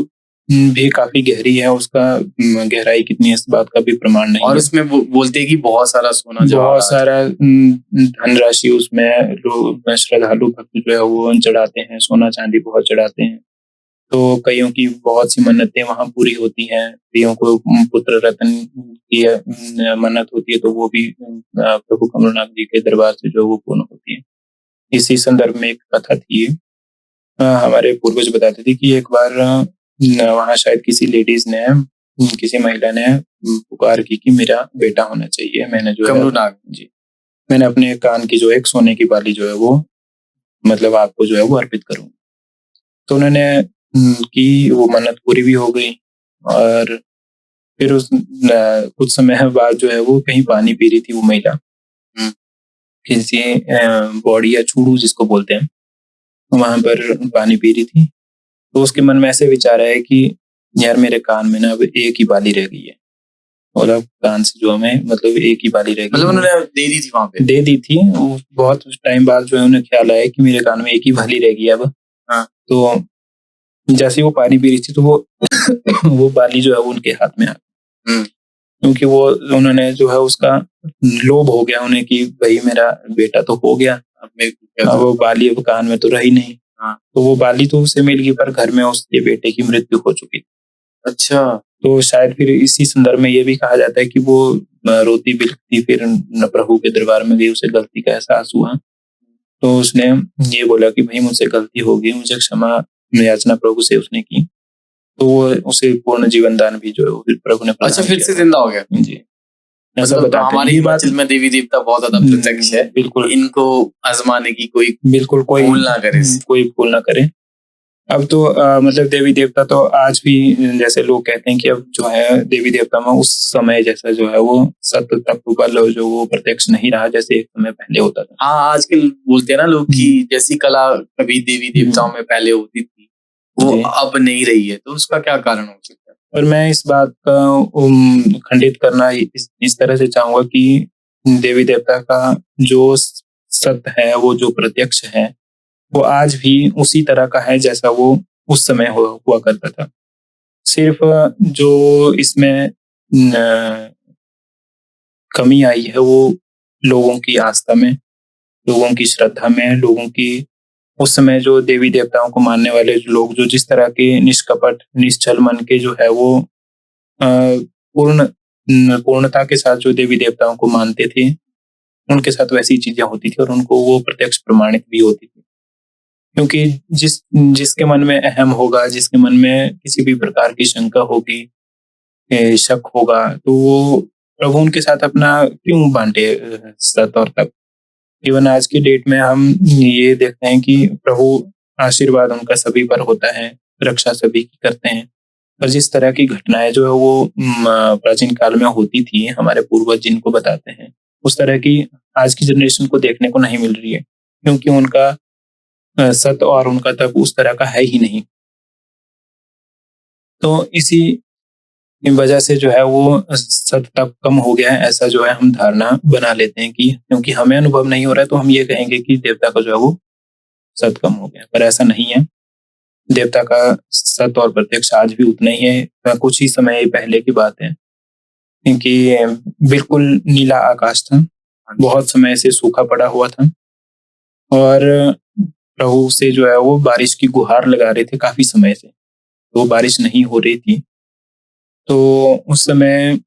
भी काफी गहरी है। उसका गहराई कितनी है इस बात का भी प्रमाण नहीं और है। उसमें वो बोलते हैं कि बहुत सारा सोना बहुत सारा धनराशि उसमें लोग श्रद्धालु भक्त जो है वो चढ़ाते हैं, सोना चांदी बहुत चढ़ाते हैं। तो कईयों की बहुत सी मन्नतें वहां पूरी होती हैं। कईयों को पुत्र रत्न की मन्नत होती है, तो वो भी प्रभु कमलनाथ जी के दरबार से जो वो पूर्ण होती है। इसी संदर्भ में एक कथा थी, हमारे पूर्वज बताते थे कि एक बार वहां शायद किसी लेडीज ने, किसी महिला ने पुकार की कि मेरा बेटा होना चाहिए। मैंने जो है जी, मैंने अपने कान की जो एक सोने की बाली जो है वो मतलब आपको जो है वो अर्पित करूँ। तो उन्होंने की, वो मन्नत पूरी भी हो गई। और फिर उस कुछ समय बाद जो है वो कहीं पानी पी रही थी वो महिला, किसी बॉडी या छूड़ू जिसको बोलते हैं, वहां पर पानी पी रही थी। तो उसके मन में ऐसे विचार आया कि यार मेरे कान में ना अब एक ही बाली रह गई है, और अब कान से जो हमें मतलब एक ही बाली रह गई। मतलब उन्होंने दे दी थी वहां पे? दे दी थी। बहुत टाइम बाद जो है उन्हें ख्याल आया कि मेरे कान में एक ही बाली रह गई अब। हाँ। तो जैसे वो पानी पी रही थी तो वो वो बाली जो है वो उनके हाथ में आ गई, क्योंकि वो उन्होंने जो है उसका लोभ हो गया उन्हें कि भाई मेरा बेटा तो हो गया, अब वो बाली अब कान में तो रही नहीं। तो वो बाली तो उसे मिल गई, पर घर में उसके बेटे की मृत्यु हो चुकी। अच्छा। तो शायद फिर इसी संदर्भ में ये भी कहा जाता है कि वो रोती बिलखती फिर प्रभु के दरबार में गई, उसे गलती का एहसास हुआ। तो उसने ये बोला कि भाई मुझसे गलती हो गई, मुझे क्षमा याचना प्रभु से उसने की। तो वो उसे पूर्ण जीवन दान भी जो है फिर प्रभु ने अच्छा, फिर से जिंदा हो गया? जी, ऐसा बताते हैं। हमारे हिमाचल में देवी देवता बहुत ज्यादा प्रत्यक्ष है। बिल्कुल, इनको आजमाने की कोई बिल्कुल कोई भूल ना करे, कोई भूल ना करे। अब तो मतलब देवी देवता तो आज भी, जैसे लोग कहते हैं कि अब जो है देवी देवता में उस समय जैसा जो है वो सत्य तत्व बल जो वो प्रत्यक्ष नहीं रहा जैसे एक समय पहले होता था। हाँ, आजकल बोलते हैं ना लोग कि जैसी कला कभी देवी देवताओं में पहले होती थी वो अब नहीं रही है, तो उसका क्या कारण हो सकता है? और मैं इस बात का खंडित करना इस तरह से चाहूंगा कि देवी देवता का जो सत्य है, वो जो प्रत्यक्ष है, वो आज भी उसी तरह का है जैसा वो उस समय हुआ करता था। सिर्फ जो इसमें कमी आई है वो लोगों की आस्था में, लोगों की श्रद्धा में, लोगों की उस समय जो देवी देवताओं को मानने वाले लोग जो जिस तरह के निष्कपट निश्चल मन के जो है वो पूर्णता के साथ जो देवी देवताओं को मानते थे, उनके साथ वैसी चीजें होती थी और उनको वो प्रत्यक्ष प्रमाणित भी होती थी। क्योंकि जिसके मन में अहम होगा, जिसके मन में किसी भी प्रकार की शंका होगी, शक होगा, तो वो प्रभु उनके साथ अपना क्यों बांटे सत और तप। इवन आज की डेट में हम ये देखते हैं कि प्रभु आशीर्वाद उनका सभी पर होता है, रक्षा सभी की करते हैं। पर जिस तरह की घटनाएं जो है वो प्राचीन काल में होती थी, हमारे पूर्वज जिनको बताते हैं, उस तरह की आज की जनरेशन को देखने को नहीं मिल रही है, क्योंकि उनका सत और उनका तप उस तरह का है ही नहीं। तो इसी वजह से जो है वो सत तप कम हो गया है, ऐसा जो है हम धारणा बना लेते हैं कि क्योंकि हमें अनुभव नहीं हो रहा है तो हम ये कहेंगे कि देवता का जो है वो सत कम हो गया, पर ऐसा नहीं है। देवता का सत और प्रत्यक्ष आज भी उतना ही है। कुछ ही समय पहले की बात है क्योंकि बिल्कुल नीला आकाश था, बहुत समय से सूखा पड़ा हुआ था और प्रभु से जो है वो बारिश की गुहार लगा रहे थे काफी समय से, तो बारिश नहीं हो रही थी। तो उस समय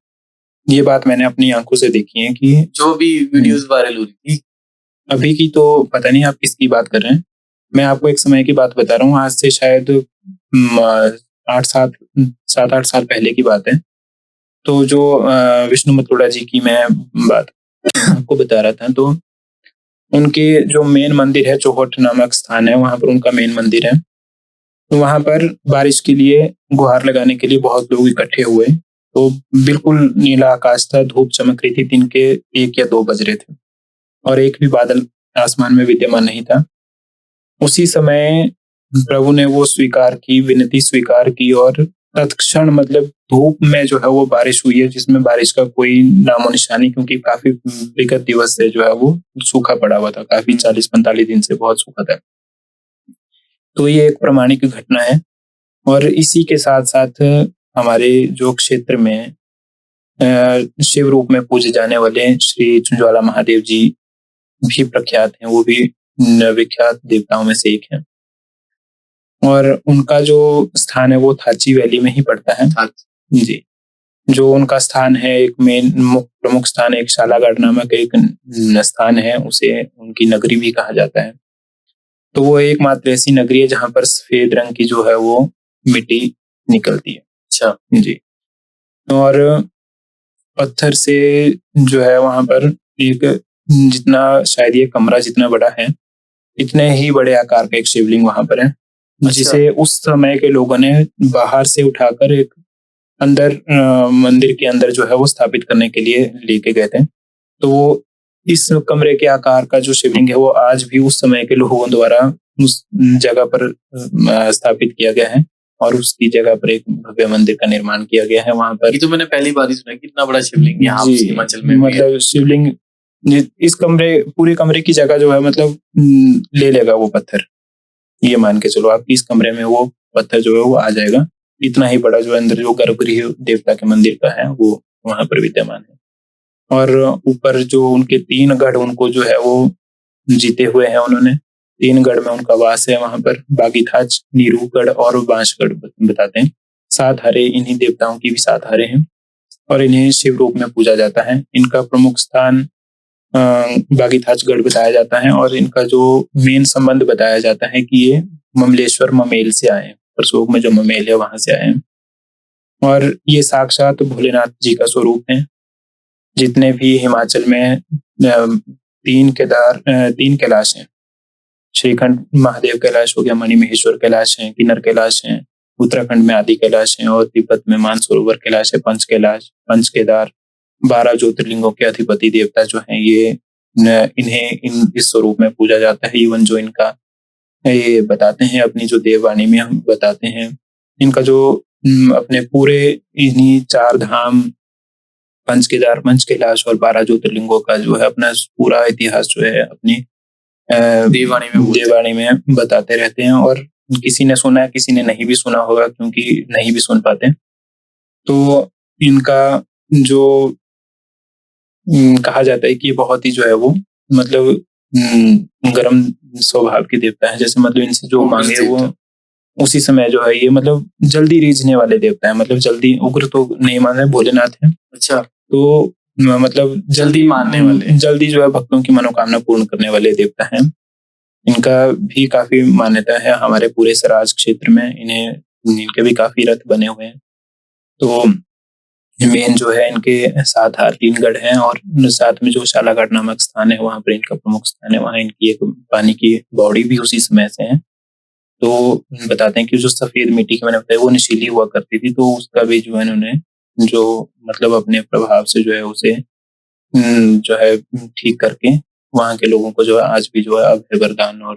ये बात मैंने अपनी आंखों से देखी है कि जो भी वीडियोस वायरल हो रही थी, अभी की तो पता नहीं आप किसकी बात कर रहे हैं, मैं आपको एक समय की बात बता रहा हूँ। आज से शायद 7-8 साल पहले की बात है। तो जो विष्णु मतोड़ा जी की मैं बात आपको बता रहा था, तो उनके जो मेन मंदिर है, चौहट नामक स्थान है, वहां पर उनका मेन मंदिर है। तो वहां पर बारिश के लिए गुहार लगाने के लिए बहुत लोग इकट्ठे हुए। तो बिल्कुल नीला आकाश था, धूप चमक रही थी, दिन के 1 या 2 बज रहे थे और एक भी बादल आसमान में विद्यमान नहीं था। उसी समय प्रभु ने वो स्वीकार की, विनती स्वीकार की और तत्क्षण मतलब धूप में जो है वो बारिश हुई है, जिसमें बारिश का कोई नामो निशानी, क्योंकि काफी विगत दिवस से जो है वो सूखा पड़ा हुआ था, काफी 40-45 दिन से बहुत सूखा था। तो ये एक प्रामाणिक घटना है। और इसी के साथ साथ हमारे जो क्षेत्र में शिव रूप में पूजे जाने वाले श्री चुंजवाला महादेव जी भी प्रख्यात हैं, वो भी विख्यात देवताओं में से एक है। और उनका जो स्थान है वो थाची वैली में ही पड़ता है जी। जो उनका स्थान है, एक मेन प्रमुख स्थान, एक शालागढ़ नामक एक स्थान है, उसे उनकी नगरी भी कहा जाता है। तो वो एकमात्र ऐसी नगरी है जहां पर सफेद रंग की जो है वो मिट्टी निकलती है। अच्छा जी। और पत्थर से जो है वहां पर एक जितना शायद ये कमरा जितना बड़ा है, इतने ही बड़े आकार का एक शिवलिंग वहां पर है, जिसे उस समय के लोगों ने बाहर से उठाकर एक अंदर मंदिर के अंदर जो है वो स्थापित करने के लिए लेके गए थे। तो वो इस कमरे के आकार का जो शिवलिंग है वो आज भी उस समय के लोगों द्वारा उस जगह पर स्थापित किया गया है और उसकी जगह पर एक भव्य मंदिर का निर्माण किया गया है वहां पर। ये तो मैंने पहली बार ही सुना कि इतना बड़ा शिवलिंग यहाँ हिमाचल में मतलब शिवलिंग इस पूरे कमरे की जगह जो है मतलब ले लेगा वो पत्थर, ये मान के चलो आप इस कमरे में वो पत्थर जो है वो आ जाएगा। इतना ही बड़ा जो अंदर जो गर्भगृह देवता के मंदिर का है वो वहां पर विद्यमान है। और ऊपर जो उनके 3 गढ़ उनको जो है वो जीते हुए हैं उन्होंने, 3 गढ़ में उनका वास है वहां पर, बागीथाच, नीरूगढ़ और बांसगढ़ बताते हैं। 7 हरे, इन्हीं देवताओं की भी 7 हरे हैं और इन्हें शिव रूप में पूजा जाता है। इनका प्रमुख स्थान बागीथाचगढ़ बताया जाता है और इनका जो मेन संबंध बताया जाता है कि ये ममलेश्वर ममेल से आए, परसोग में जो ममेल है वहां से आए हैं। और ये साक्षात भोलेनाथ जी का स्वरूप है। जितने भी हिमाचल में 3 कैलाश हैं, श्रीखंड महादेव कैलाश हो गया, मणिमहेश्वर कैलाश है, किन्नर कैलाश है, उत्तराखंड में आदि कैलाश है और तिब्बत में मानसरोवर कैलाश है, पंच कैलाश, पंच केदार, 12 ज्योतिर्लिंगों के अधिपति देवता जो हैं ये इन्हें इस स्वरूप में पूजा जाता है। इवन जो इनका ये बताते हैं अपनी जो देववाणी में हम बताते हैं, इनका जो अपने पूरे इन्हीं 4 धाम, पंच केदार, पंच कैलाश और 12 ज्योतिर्लिंगों का जो है अपना पूरा इतिहास जो है अपनी देववाणी में बताते रहते हैं। और किसी ने सुना है, किसी ने नहीं भी सुना होगा क्योंकि नहीं भी सुन पाते। तो इनका जो कहा जाता है कि ये बहुत ही जो है वो मतलब गर्म स्वभाव के देवता है। जैसे मतलब इनसे जो उग्र मांगे वो देवता। उसी समय जो है ये मतलब जल्दी रीझने वाले देवता है। मतलब जल्दी उग्र तो नहीं मान रहे, भोलेनाथ है। अच्छा, तो मतलब जल्दी मानने वाले। जल्दी जो है भक्तों की मनोकामना पूर्ण करने वाले देवता हैं। इनका भी काफी मान्यता है हमारे पूरे सराज क्षेत्र में। इनके भी काफी रथ बने हुए हैं। तो मेन जो है इनके 7 तीन गढ़ हैं और साथ में जो शालाघाट नामक स्थान है वहाँ पर इनका प्रमुख स्थान है। वहाँ इनकी एक पानी की बॉडी भी उसी समय से है। तो बताते हैं कि जो सफेद मिट्टी की मैंने बताया वो नशीली हुआ करती थी, तो उसका भी जो है इन्होंने जो मतलब अपने प्रभाव से जो है उसे जो है ठीक करके वहाँ के लोगों को जो है आज भी जो है अभय वरदान और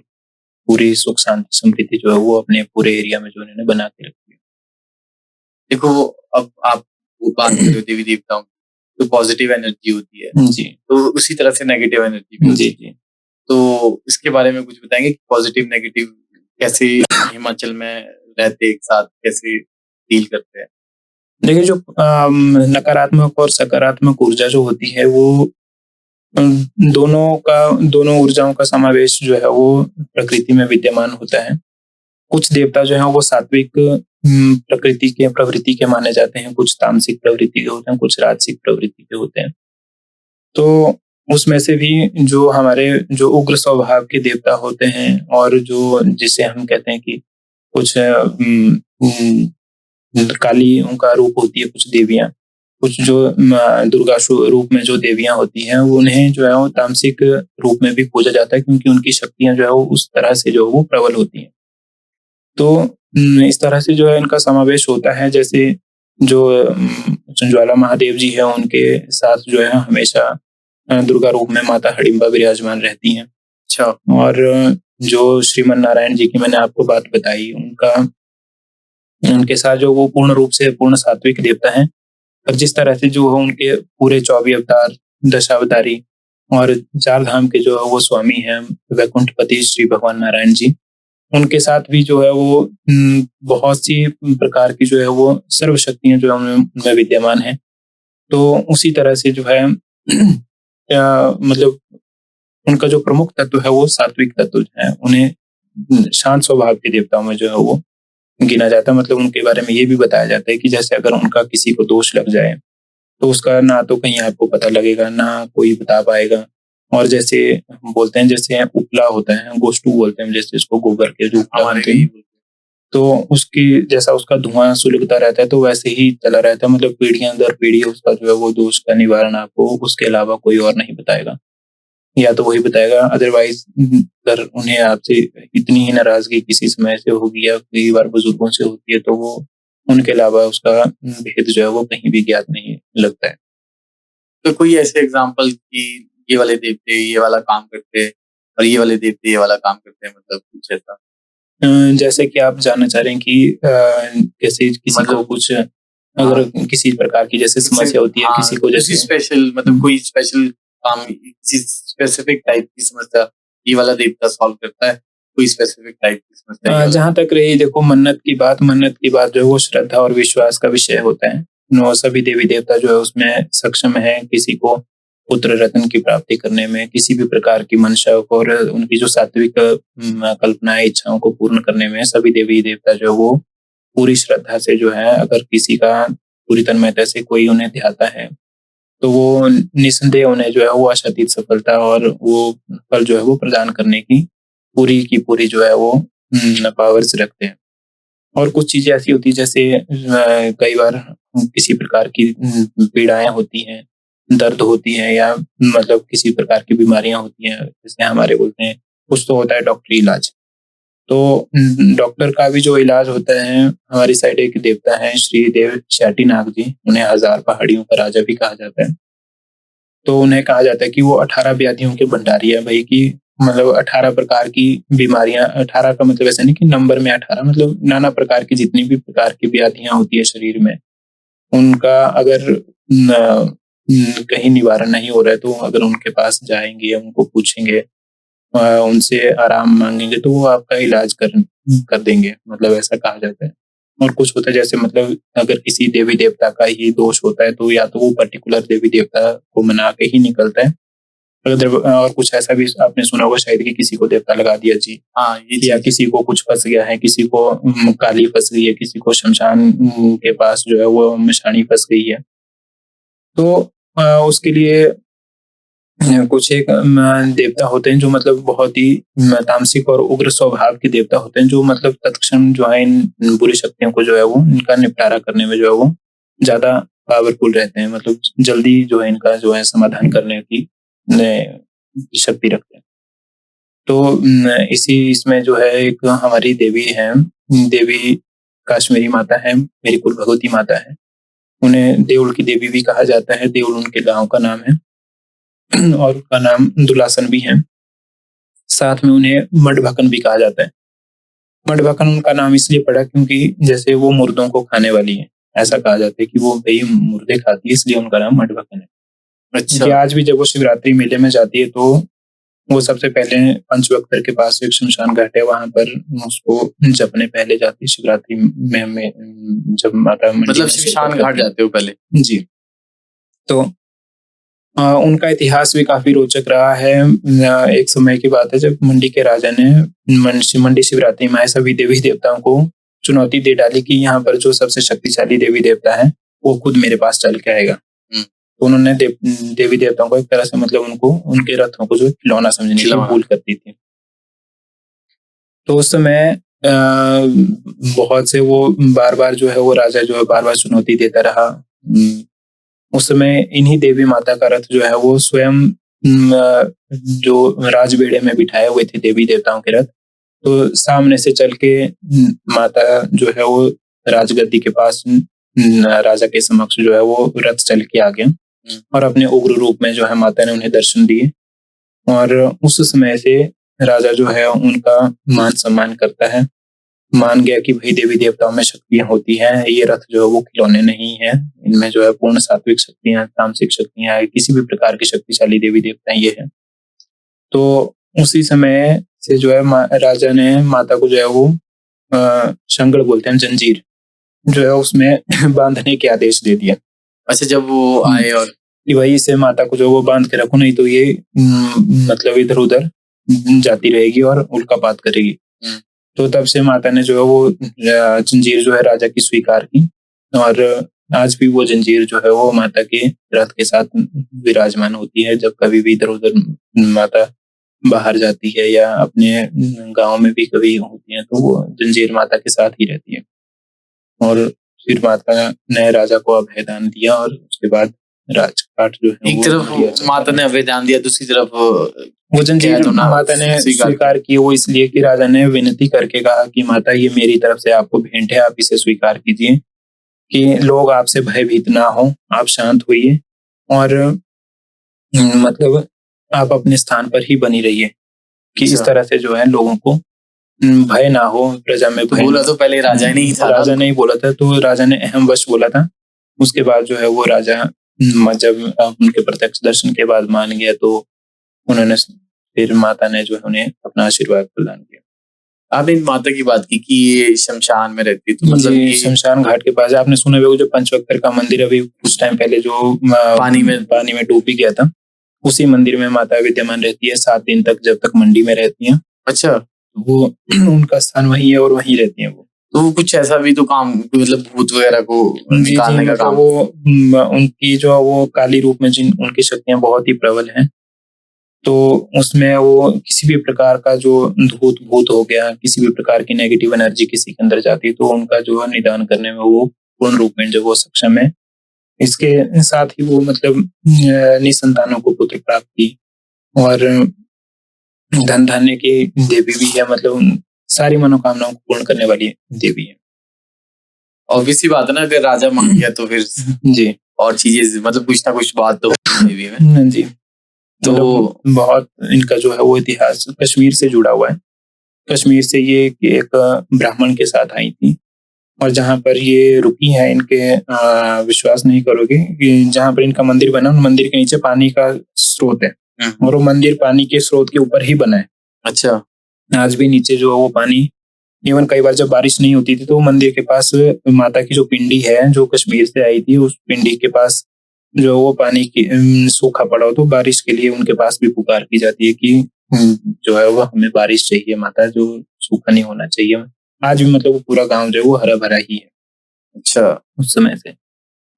पूरी सुख शांति समृद्धि जो है वो अपने पूरे एरिया में जो इन्होंने बना के रखी है। देखो, अब आप बात कर रहे हो देवी देवताओं की, तो पॉजिटिव एनर्जी होती है, जी तो उसी तरह से नेगेटिव एनर्जी भी होती जी है। जी। तो इसके बारे में कुछ बताएंगे कि पॉजिटिव नेगेटिव कैसे हिमाचल में रहते एक साथ कैसे डील करते हैं? देखिए जो नकारात्मक और सकारात्मक ऊर्जा जो होती है वो दोनों ऊर्जाओं का समावेश जो है वो प्रकृति में विद्यमान होता है। कुछ देवता जो हैं वो सात्विक प्रवृत्ति के माने जाते हैं, कुछ तामसिक प्रवृत्ति के होते हैं, कुछ राजसिक प्रवृत्ति के होते हैं। तो उसमें से भी जो हमारे जो उग्र स्वभाव के देवता होते हैं और जो जिसे हम कहते हैं कि कुछ काली उनका रूप होती है, कुछ देवियां, कुछ जो दुर्गा रूप में जो देवियां होती हैं उन्हें जो है वो तामसिक रूप में भी पूजा जाता है क्योंकि उनकी शक्तियां जो है वो उस तरह से जो है वो प्रबल होती हैं। तो इस तरह से जो है इनका समावेश होता है। जैसे जो ज्वाला महादेव जी है उनके साथ जो है हमेशा दुर्गा रूप में माता हडिम्बा विराजमान रहती हैं। अच्छा, और जो श्रीमन नारायण जी की मैंने आपको बात बताई उनके साथ जो वो पूर्ण रूप से पूर्ण सात्विक देवता हैं। और जिस तरह से जो है उनके पूरे 24 अवतार, दशावतारी और 4 धाम के जो है वो स्वामी हैं वैकुंठपति श्री भगवान नारायण जी। उनके साथ भी जो है वो बहुत सी प्रकार की जो है वो सर्व शक्तियाँ जो है उनमें विद्यमान हैं। तो उसी तरह से जो है मतलब उनका जो प्रमुख तत्व है वो सात्विक तत्व है। उन्हें शांत स्वभाव के देवताओं में जो है वो गिना जाता है। मतलब उनके बारे में ये भी बताया जाता है कि जैसे अगर उनका किसी को दोष लग जाए तो उसका ना तो कहीं आपको पता लगेगा, ना कोई बता पाएगा। और जैसे हम बोलते हैं जैसे उपला होता है, गोष्टू बोलते हैं जैसे इसको, गोबर के जो उपला हमारे होते भी हैं, तो उसकी जैसा उसका धुआं सुलगता रहता है तो वैसे ही चला रहता है। मतलब पीढ़ियां दर पीढ़ी उसका जो है वो दोष का निवारण आपको उसके अलावा कोई और नहीं बताएगा, या तो वही बताएगा। अदरवाइज अगर उन्हें आपसे इतनी ही नाराजगी किसी समय से होगी या कई बार बुजुर्गों से होती है तो वो उनके अलावा उसका भेद जो है वो कहीं भी ज्ञात नहीं लगता है। तो कोई ऐसे एग्जांपल कि ये वाले देवते ये वाला काम करते हैं और ये वाले देवते ये वाला काम करते हैं, मतलब कुछ ऐसा? जैसे कि आप जानना चाह रहे हैं कि कैसे किसी को मतलब कुछ अगर किसी प्रकार की जैसे समस्या होती है किसी को, किसी जैसे स्पेशल मतलब कोई स्पेशल काम, किसी स्पेसिफिक टाइप की समस्या ये वाला देवता सॉल्व करता है, कोई स्पेसिफिक टाइप की समस्या ये वाला? जहाँ तक रही देखो मन्नत की बात जो है वो श्रद्धा और विश्वास का विषय होता है। वो सभी देवी देवता जो है उसमें सक्षम है किसी को पुत्र रत्न की प्राप्ति करने में, किसी भी प्रकार की मंशा और उनकी जो सात्विक कल्पनाएं इच्छाओं को पूर्ण करने में सभी देवी देवता जो है वो पूरी श्रद्धा से जो है अगर किसी का पूरी तन्मयता से कोई उन्हें ध्याता है तो वो निस्संदेह उन्हें जो है वो आशातीत सफलता और वो फल जो है वो प्रदान करने की पूरी जो है वो पावर्स रखते हैं। और कुछ चीजें ऐसी होती है जैसे कई बार किसी प्रकार की पीड़ाएं होती हैं, दर्द होती है या मतलब किसी प्रकार की बीमारियां होती हैं, जैसे हमारे बोलते हैं कुछ तो होता है डॉक्टरी इलाज। तो डॉक्टर का भी जो इलाज होता है, हमारी साइड एक देवता है श्री देव शैटीनाग जी, उन्हें 1000 पहाड़ियों का राजा भी कहा जाता है। तो उन्हें कहा जाता है कि वो 18 व्याधियों के भंडारी है भाई, की मतलब 18 प्रकार की बीमारियां, 18 का मतलब ऐसा नहीं कि नंबर में 18, मतलब नाना प्रकार की जितनी भी प्रकार की व्याधियां होती है शरीर में, उनका अगर कहीं निवारण नहीं हो रहा है तो अगर उनके पास जाएंगे, उनको पूछेंगे उनसे आराम मांगेंगे तो वो आपका इलाज कर देंगे, मतलब ऐसा कहा जाता है। और कुछ होता है जैसे मतलब अगर किसी देवी देवता का ही दोष होता है तो या तो वो पर्टिकुलर देवी देवता को मना के ही निकलता है। अगर और कुछ ऐसा भी आपने सुना होगा शायद कि किसी को देवता लगा दिया जी, हाँ ये या चीज किसी को कुछ फंस गया है, किसी को काली फंस गई है, किसी को शमशान के पास जो है वो मशानी फंस गई है। तो उसके लिए कुछ एक देवता होते हैं जो मतलब बहुत ही तामसिक और उग्र स्वभाव के देवता होते हैं, जो मतलब तत्क्षण जो है इन बुरी शक्तियों को जो है वो इनका निपटारा करने में जो है वो ज्यादा पावरफुल रहते हैं, मतलब जल्दी जो है इनका जो है समाधान करने की शक्ति रखते हैं। तो इसी इसमें जो है एक हमारी देवी है, देवी काश्मीरी माता है, मेरी कुल भगवती माता है। उन्हें देउल की देवी भी कहा जाता है, देउल उनके गांव का नाम है और उनका नाम दुलासन भी है। साथ में उन्हें मडभकन भी कहा जाता है। मडभकन उनका नाम इसलिए पड़ा क्योंकि जैसे वो मुर्दों को खाने वाली है, ऐसा कहा जाता है कि वो भाई मुर्दे खाती है, इसलिए उनका नाम मडभकन है। अच्छा कि आज भी जब वो शिवरात्रि मेले में जाती है तो वो सबसे पहले पंचवक्तर के पास एक शमशान घाट है, वहां पर उसको जपने पहले जाती है शिवरात्रि में जब माता मंडी मतलब में शमशान शिरकत घाट करती है। जाते हो पहले? जी। तो उनका इतिहास भी काफी रोचक रहा है। एक समय की बात है जब मंडी के राजा ने मंडी शिवरात्रि में आए सभी देवी देवताओं को चुनौती दे डाली कि यहाँ पर जो सबसे शक्तिशाली देवी देवता है वो खुद मेरे पास चल के आएगा। तो उन्होंने देवी देवताओं को एक तरह से मतलब उनको उनके रथों को जो खिलौना समझने की भूल करती थी। तो उस समय बहुत से वो बार बार जो है वो राजा जो है बार बार चुनौती देता रहा। उस समय इन्हीं देवी माता का रथ जो है वो स्वयं जो राजबेड़े में बिठाए हुए थे देवी देवताओं के रथ, तो सामने से चल के माता जो है वो राजगद्दी के पास राजा के समक्ष जो है वो रथ चल के आ गया और अपने उग्र रूप में जो है माता ने उन्हें दर्शन दिए। और उस समय से राजा जो है उनका मान सम्मान करता है, मान गया कि भाई देवी देवताओं में शक्तियां होती हैं, ये रथ जो है वो खिलौने नहीं है, इनमें जो है पूर्ण सात्विक शक्तियां, तामसिक शक्तियां, किसी भी प्रकार की शक्तिशाली देवी देवता ये है। तो उसी समय से जो है राजा ने माता को जो है वो शंगड़ बोलते हैं, जंजीर जो है उसमें बांधने के आदेश दे दिया। अच्छा जब वो आए और कि भाई इसे माता को जो वो बांध के रखो, नहीं तो ये मतलब इधर उधर जाती रहेगी और उल्कापात करेगी। तो तब से माता ने जो है वो जंजीर जो है राजा की स्वीकार की और आज भी वो जंजीर जो है वो माता के रथ के साथ विराजमान होती है। जब कभी भी इधर उधर माता बाहर जाती है या अपने गांव में भी कभी होती है तो वो जंजीर माता के साथ ही रहती है। और फिर माता ने राजा को अभयदान दिया और उसके बाद राजपाट जो है एक तरफ माता ने अभयदान दिया, दूसरी तरफ वो जंजीर माता ने स्वीकार की। वो इसलिए कि राजा ने विनती करके कहा कि माता ये मेरी तरफ से आपको भेंट है, आप इसे स्वीकार कीजिए कि लोग आपसे भयभीत ना हो, आप शांत होइए और मतलब आप अपने स्थान पर ही बनी रहिए कि इस तरह से जो है लोगों को भय ना हो, प्रजा में भय। बोला तो पहले राजा ही नहीं था, राजा नहीं बोला था, तो राजा ने अहम वश बोला था। उसके बाद जो है वो राजा जब उनके प्रत्यक्ष दर्शन के बाद मान गया तो उन्होंने फिर माता ने जो है उन्हें अपना आशीर्वाद प्रदान किया। आपने माता की बात की कि ये शमशान में रहती है, तो मतलब ये शमशान घाट के पास आपने सुना होगा जो पंचवक्तर का मंदिर अभी कुछ टाइम पहले जो पानी में डूब भी गया था, उसी मंदिर में माता विद्यमान रहती है 7 दिन तक, जब तक मंडी में रहती है। अच्छा वो उनका स्थान वही है और वहीं रहती है वो। तो कुछ ऐसा भी तो काम मतलब भूत वगैरह को निकालने का काम, वो उनकी जो वो काली रूप में जिन उनकी शक्तियां बहुत ही प्रबल हैं, तो उसमें वो किसी भी प्रकार का जो भूत हो गया, किसी भी प्रकार की नेगेटिव एनर्जी किसी के अंदर जाती है तो उनका जो है निदान करने में वो पूर्ण रूप में जो वो सक्षम है। इसके साथ ही वो मतलब निसंतानों को पुत्र प्राप्ति और धन धान्य की देवी भी है, मतलब सारी मनोकामनाओं को पूर्ण करने वाली देवी है। ऑब्वियसली बात है ना, अगर राजा मान गया तो फिर जी और चीजें मतलब कुछ ना कुछ बात तो देवी में। जी तो बहुत इनका जो है वो इतिहास कश्मीर से जुड़ा हुआ है। कश्मीर से ये एक ब्राह्मण के साथ आई थी और जहाँ पर ये रुकी है, इनके विश्वास नहीं करोगे कि जहाँ पर इनका मंदिर बना, मंदिर के नीचे पानी का स्रोत है और वो मंदिर पानी के स्रोत के ऊपर ही बना है। अच्छा। आज भी नीचे जो है वो पानी, इवन कई बार जब बारिश नहीं होती थी तो मंदिर के पास माता की जो पिंडी है जो कश्मीर से आई थी, उस पिंडी के पास जो है वो पानी की सूखा पड़ा हो तो बारिश के लिए उनके पास भी पुकार की जाती है कि जो है वो हमें बारिश चाहिए माता, जो सूखा नहीं होना चाहिए। आज भी मतलब वो पूरा गांव जो है वो हरा भरा ही है अच्छा, उस समय से।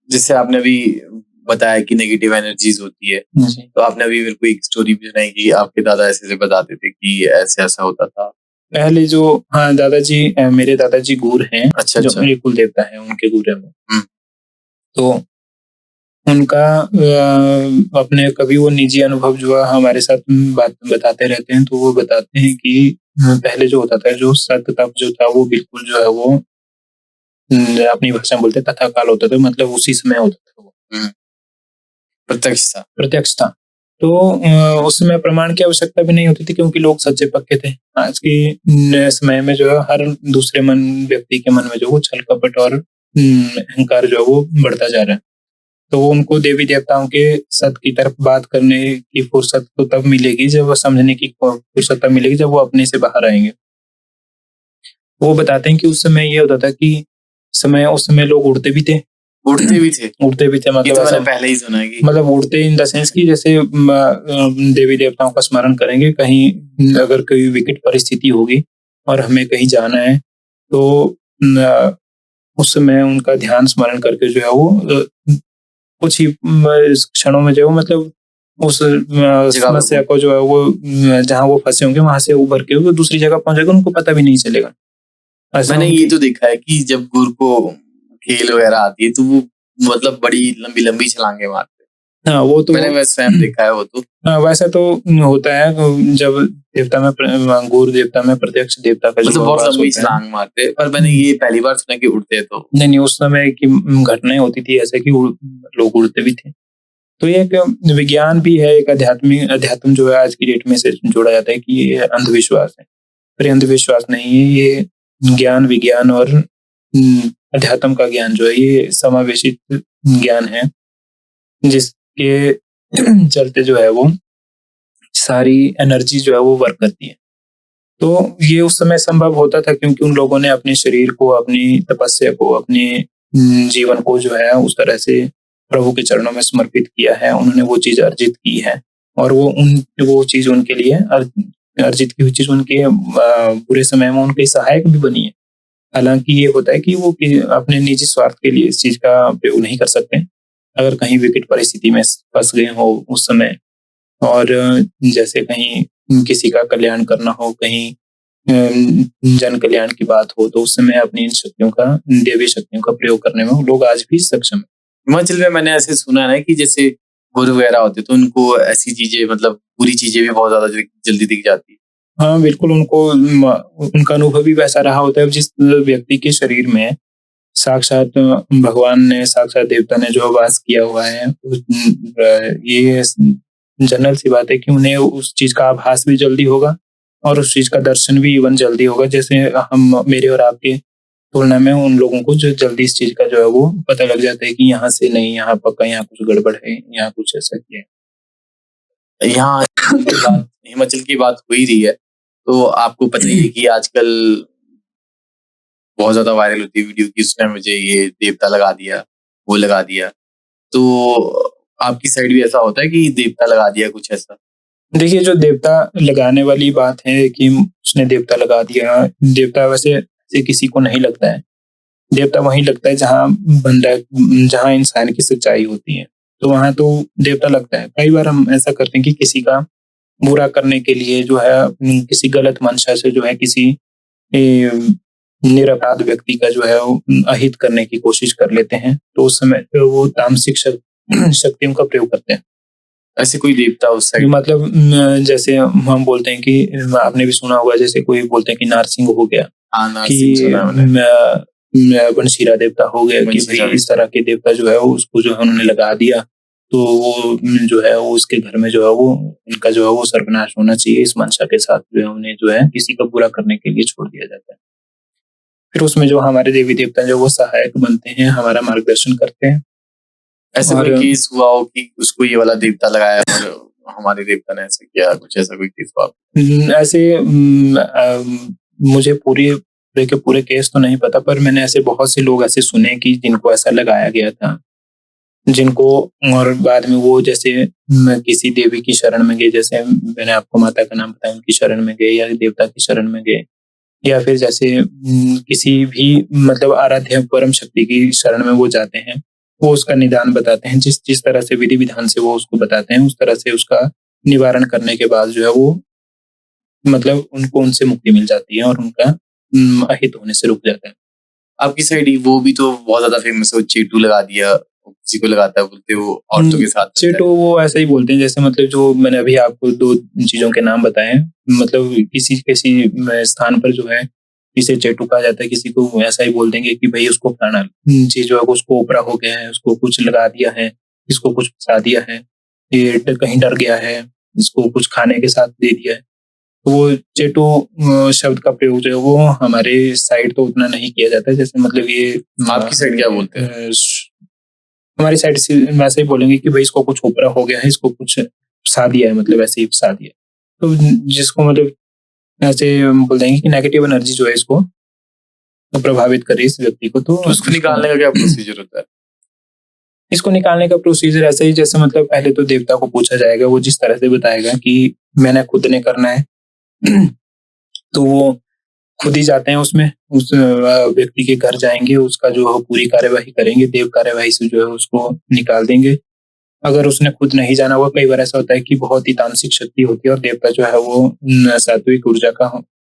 जैसे आपने अभी बताया कि नेगेटिव एनर्जीज होती है, जी। तो आपने अभी मेरे को एक स्टोरी भी सुनाई कि आपके दादा ऐसे ऐसे बताते थे कि ऐसे ऐसा होता था। पहले जो दादाजी, मेरे दादाजी गूर हैं, अच्छा जो अच्छा। मेरे कुल देवता है उनके गूर है वो। हम्म। तो उनका अपने कभी वो निजी अनुभव जो है हमारे साथ बात बताते रहते हैं, तो वो बताते हैं कि पहले जो होता था, जो सत तप जो था वो बिल्कुल जो है वो अपनी भाषा में बोलते हैं तथा काल होता था, मतलब उसी समय होता था वो। प्रत्यक्ष था। तो उस समय प्रमाण की आवश्यकता भी नहीं होती थी क्योंकि लोग सच्चे पक्के थे। आज के समय में जो है हर दूसरे व्यक्ति के मन में जो वो छल कपट और अहंकार जो है वो बढ़ता जा रहा है। तो वो उनको देवी देवताओं के सत की तरफ बात करने की फुर्सत तो तब मिलेगी, जब वो समझने की फुर्सत तब मिलेगी जब वो अपने से बाहर आएंगे। वो बताते हैं कि उस समय ये होता था कि उस समय लोग उड़ते भी थे मतलब तो मैंने पहले ही सुना है कि मतलब उड़ते इन द सेंस की जैसे देवी देवताओं का स्मरण करेंगे, कहीं अगर कोई विकट परिस्थिति होगी और हमें कहीं जाना है तो उस समय उनका ध्यान स्मरण करके जो है वो कुछ ही क्षणों में जो है मतलब उस समस्या को जो है वो जहाँ वो फंसे होंगे वहां से उभर के वो दूसरी जगह पहुंचेगा, उनको पता भी नहीं चलेगा। मैंने ये तो देखा है कि जब गुरु को खेल वगैरह आती है तो वो मतलब बड़ी लंबी लंबी छलांगे मारते हैं। हाँ, वो तो मैंने स्वयं देखा है वो तो। वैसा तो होता है जब देवता में गुरु देवता में प्रत्यक्ष देवता का मतलब बहुत लंबी छलांग मारते हैं, पर मैंने ये पहली बार सुना कि उड़ते हैं। तो नहीं, उस समय की घटनाएं होती थी ऐसे कि लोग उड़ते भी थे। तो ये एक विज्ञान भी है, एक अध्यात्म जो है आज की डेट में से जोड़ा जाता है कि ये अंधविश्वास है, पर अंधविश्वास नहीं है, ये ज्ञान विज्ञान और अध्यात्म का ज्ञान जो है ये समावेशित ज्ञान है, जिसके चलते जो है वो सारी एनर्जी जो है वो वर्क करती है। तो ये उस समय संभव होता था क्योंकि उन लोगों ने अपने शरीर को, अपनी तपस्या को, अपने जीवन को जो है उस तरह से प्रभु के चरणों में समर्पित किया है। उन्होंने वो चीज अर्जित की है और वो चीज उनके लिए अर्जित की हुई चीज उनके बुरे समय में उनके सहायक भी बनी है। हालांकि ये होता है कि वो अपने निजी स्वार्थ के लिए इस चीज का प्रयोग नहीं कर सकते। अगर कहीं विकट परिस्थिति में फंस गए हो उस समय, और जैसे कहीं किसी का कल्याण करना हो, कहीं जन कल्याण की बात हो, तो उस समय अपनी इन शक्तियों का, देवी शक्तियों का प्रयोग करने में लोग आज भी सक्षम है। हिमाचल में मैंने ऐसे सुना है कि जैसे गुरु वगैरह होते तो उनको ऐसी चीजें मतलब बुरी चीजें भी बहुत ज्यादा जल्दी दिख जाती है। हाँ बिल्कुल, उनका अनुभव भी वैसा रहा होता है। जिस व्यक्ति के शरीर में साक्षात भगवान ने, साक्षात देवता ने जो वास किया हुआ है, ये जनरल सी बात है कि उन्हें उस चीज का आभास भी जल्दी होगा और उस चीज का दर्शन भी इवन जल्दी होगा। जैसे हम, मेरे और आपके तुलना में उन लोगों को जो जल्दी इस चीज का जो है वो पता लग जाता है कि यहाँ से नहीं, यहाँ पक्का यहाँ कुछ गड़बड़ है, यहाँ कुछ ऐसा किया है। यहाँ हिमाचल की बात हो ही रही है तो आपको पता ही है कि आजकल बहुत ज्यादा वायरल होती है वीडियो कि उसने मुझे ये देवता लगा दिया, वो लगा दिया। तो आपकी साइड भी ऐसा होता है कि देवता लगा दिया कुछ ऐसा? देखिए, जो देवता लगाने वाली बात है कि उसने देवता लगा दिया, देवता वैसे किसी को नहीं लगता है। देवता वहीं लगता है जहाँ बंदा, जहाँ इंसान की सच्चाई होती है, तो वहां तो देवता लगता है। कई बार हम ऐसा करते हैं कि किसी का बुरा करने के लिए जो है, किसी गलत मंशा से जो है किसी निरपराध व्यक्ति का जो है अहित करने की कोशिश कर लेते हैं, तो उस समय वो तामसिक शक्तियों का प्रयोग करते हैं। ऐसे कोई देवता उस साइड मतलब जैसे हम बोलते हैं कि आपने भी सुना होगा, जैसे कोई बोलते हैं कि नारसिंह हो गया, कि बनशीरा देवता हो गया, कि भाई इस तरह के देवता जो है उसको जो है उन्होंने लगा दिया, तो वो जो है वो उसके घर में जो है वो इनका जो है वो सर्वनाश होना चाहिए। इस मंशा के साथ जो है उन्हें जो है किसी का बुरा करने के लिए छोड़ दिया जाता है। फिर उसमें जो हमारे देवी देवता जो वो सहायक बनते हैं, हमारा मार्गदर्शन करते हैं। ऐसे कोई केस हुआ हो कि उसको ये वाला देवता लगाया और हमारे देवता ने ऐसा किया, कुछ ऐसा कोई केस हुआ? ऐसे मुझे पूरे केस तो नहीं पता, पर मैंने ऐसे बहुत से लोग ऐसे सुने कि जिनको ऐसा लगाया गया था, जिनको, और बाद में वो जैसे किसी देवी की शरण में गए, जैसे मैंने आपको माता का नाम बताया, उनकी शरण में गए या देवता की शरण में गए, या फिर जैसे किसी भी मतलब आराध्य परम शक्ति की शरण में वो जाते हैं, वो उसका निदान बताते हैं, जिस जिस तरह से विधि विधान से वो उसको बताते हैं, उस तरह से उसका निवारण करने के बाद जो है वो मतलब उनको उनसे मुक्ति मिल जाती है और उनका अहित होने से रुक जाता है। आपकी साइड वो भी तो बहुत ज्यादा फेमस है, वो चेटू लगा दिया, वो किसी को लगाता है, बोलते वो औरतों के साथ चेटू वो ऐसा ही बोलते हैं, जैसे मतलब जो मैंने अभी आपको 2 चीजों के नाम बताए हैं, मतलब किसी किसी स्थान पर जो है इसे चेटू कहा जाता है, किसी को ऐसा ही बोल देंगे कि भाई उसको फलाना चीज जो है उसको ओपरा हो गया है, उसको कुछ लगा दिया है, इसको कुछ फंसा दिया है, ये कहीं डर गया है, इसको कुछ खाने के साथ दे दिया है। तो वो चेटू शब्द का प्रयोग जो है वो हमारे साइड तो उतना नहीं किया जाता है, जैसे मतलब ये आपकी साइड क्या बोलते हैं? हमारी साइड से वैसे ही बोलेंगे कि भाई इसको कुछ ऊपरा हो गया है, इसको कुछ फंसा दिया है, मतलब ऐसे ही फंसा दिया। तो जिसको मतलब ऐसे बोल देंगे कि नेगेटिव एनर्जी जो है इसको तो प्रभावित करे इस व्यक्ति को, तो उसको निकालने का क्या प्रोसीजर होता है? इसको निकालने का प्रोसीजर ऐसा ही, जैसे मतलब पहले तो देवता को पूछा जाएगा, वो जिस तरह से बताएगा कि मैंने खुद ने करना है तो वो खुद ही जाते हैं उसमें, उस व्यक्ति के घर जाएंगे, उसका जो है पूरी कार्यवाही करेंगे, देव कार्यवाही से जो है उसको निकाल देंगे। अगर उसने खुद नहीं जाना हुआ, कई बार ऐसा होता है कि बहुत ही तांत्रिक शक्ति होती है और देवता जो है वो सात्विक ऊर्जा का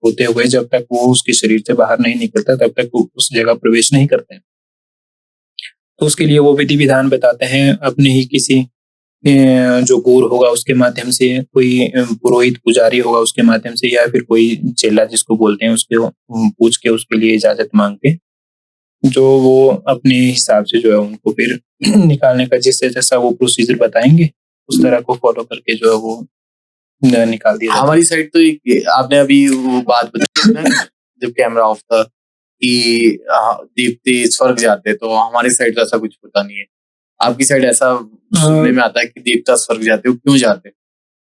होते हुए जब तक वो उसके शरीर से बाहर नहीं निकलता तब तक वो उस जगह प्रवेश नहीं करते हैं। तो उसके लिए वो विधि विधान बताते हैं, अपने ही किसी जो गुर होगा उसके माध्यम से, कोई पुरोहित पुजारी होगा उसके माध्यम से, या फिर कोई चेला जिसको बोलते हैं उसके पूछ के उसके लिए इजाजत मांग के, जो वो अपने हिसाब से जो है उनको फिर निकालने का जिससे जैसा वो प्रोसीजर बताएंगे उस तरह को फॉलो करके जो है वो निकाल दिया। हमारी साइड तो आपने अभी वो बात बताई ना जब कैमरा ऑफ था कि देवते स्वर्ग जाते, तो हमारी साइड तो ऐसा कुछ होता नहीं है। आपकी साइड ऐसा सुनने में आता है कि देवता स्वर्ग जाते, वो क्यों जाते?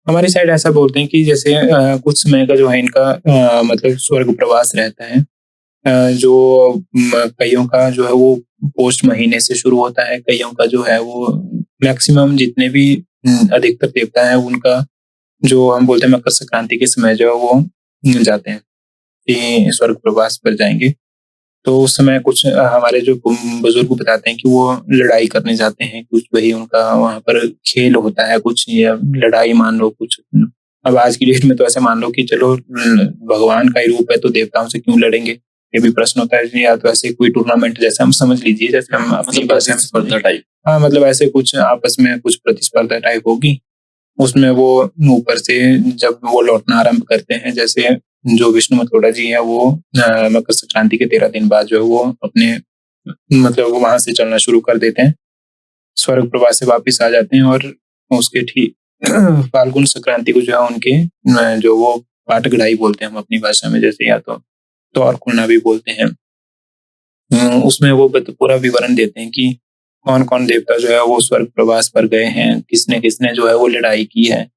हमारी साइड ऐसा बोलते हैं कि जैसे कुछ समय का जो है इनका मतलब स्वर्ग प्रवास रहता है, जो कईयों का जो है वो पोस्ट महीने से शुरू होता है, कईयों का जो है वो मैक्सिमम जितने भी अधिकतर देवता है उनका जो हम बोलते हैं मकर संक्रांति के समय जो है वो जाते हैं कि स्वर्ग प्रवास पर जाएंगे। तो उस समय कुछ हमारे जो बुजुर्ग बताते हैं कि वो लड़ाई करने जाते हैं, कुछ वही उनका वहां पर खेल होता है कुछ, या लड़ाई मान लो कुछ। अब आज की डेट में तो ऐसे मान लो कि चलो भगवान का ही रूप है तो देवताओं से क्यों लड़ेंगे, ये भी प्रश्न होता है। या तो ऐसे कोई टूर्नामेंट जैसे हम समझ लीजिए, जैसे हम अपनी प्रतिस्पर्धा टाइप, हाँ मतलब ऐसे कुछ आपस में कुछ प्रतिस्पर्धा टाइप होगी, उसमें वो ऊपर से जब वो लौटना आरंभ करते हैं, जैसे जो विष्णु मतोड़ा जी है वो मकर संक्रांति के 13 दिन बाद जो है वो अपने मतलब वहां से चलना शुरू कर देते हैं, स्वर्ग प्रवास से वापस आ जाते हैं, और उसके ठीक फाल्गुन संक्रांति को जो है उनके जो वो पाटगढ़ाई बोलते हैं हम अपनी भाषा में, जैसे या तो और खुलना भी बोलते हैं। उसमें वो पूरा विवरण देते हैं कि कौन कौन देवता जो है वो स्वर्ग प्रवास पर गए हैं, किसने किसने जो है वो लड़ाई की है,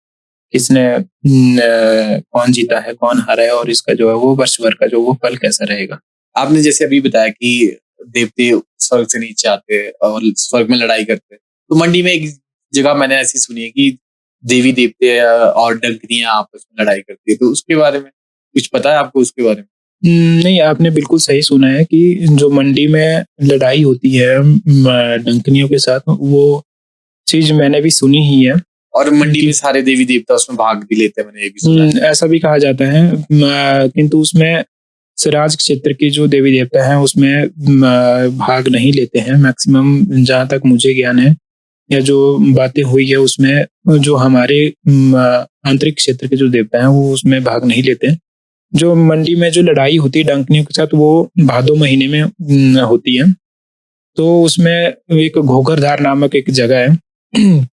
किसने कौन जीता है कौन हारा है, और इसका जो है वो वर्ष भर का जो वो फल कैसा रहेगा। आपने जैसे अभी बताया कि देवते स्वर्ग से नीचे आते और स्वर्ग में लड़ाई करते, तो मंडी में एक जगह मैंने ऐसी सुनी है कि देवी देवते और डंकनियां आपस में लड़ाई करती है, तो उसके बारे में कुछ पता है आपको उसके बारे में? नहीं, आपने बिल्कुल सही सुना है कि जो मंडी में लड़ाई होती है डंकनियों के साथ, वो चीज मैंने भी सुनी ही है। और मंडी में सारे देवी देवता उसमें भाग भी लेते हैं, मैंने ये भी सुना है। ऐसा भी कहा जाता है, किंतु उसमें सिराज क्षेत्र के जो देवी देवता हैं उसमें भाग नहीं लेते हैं मैक्सिमम, जहाँ तक मुझे ज्ञान है या जो बातें हुई है उसमें, जो हमारे आंतरिक क्षेत्र के जो देवता हैं वो उसमें भाग नहीं लेते हैं। जो मंडी में जो लड़ाई होती है डंकनियों के साथ वो भादो महीने में होती है। तो उसमें एक घोघरधार नामक एक जगह है,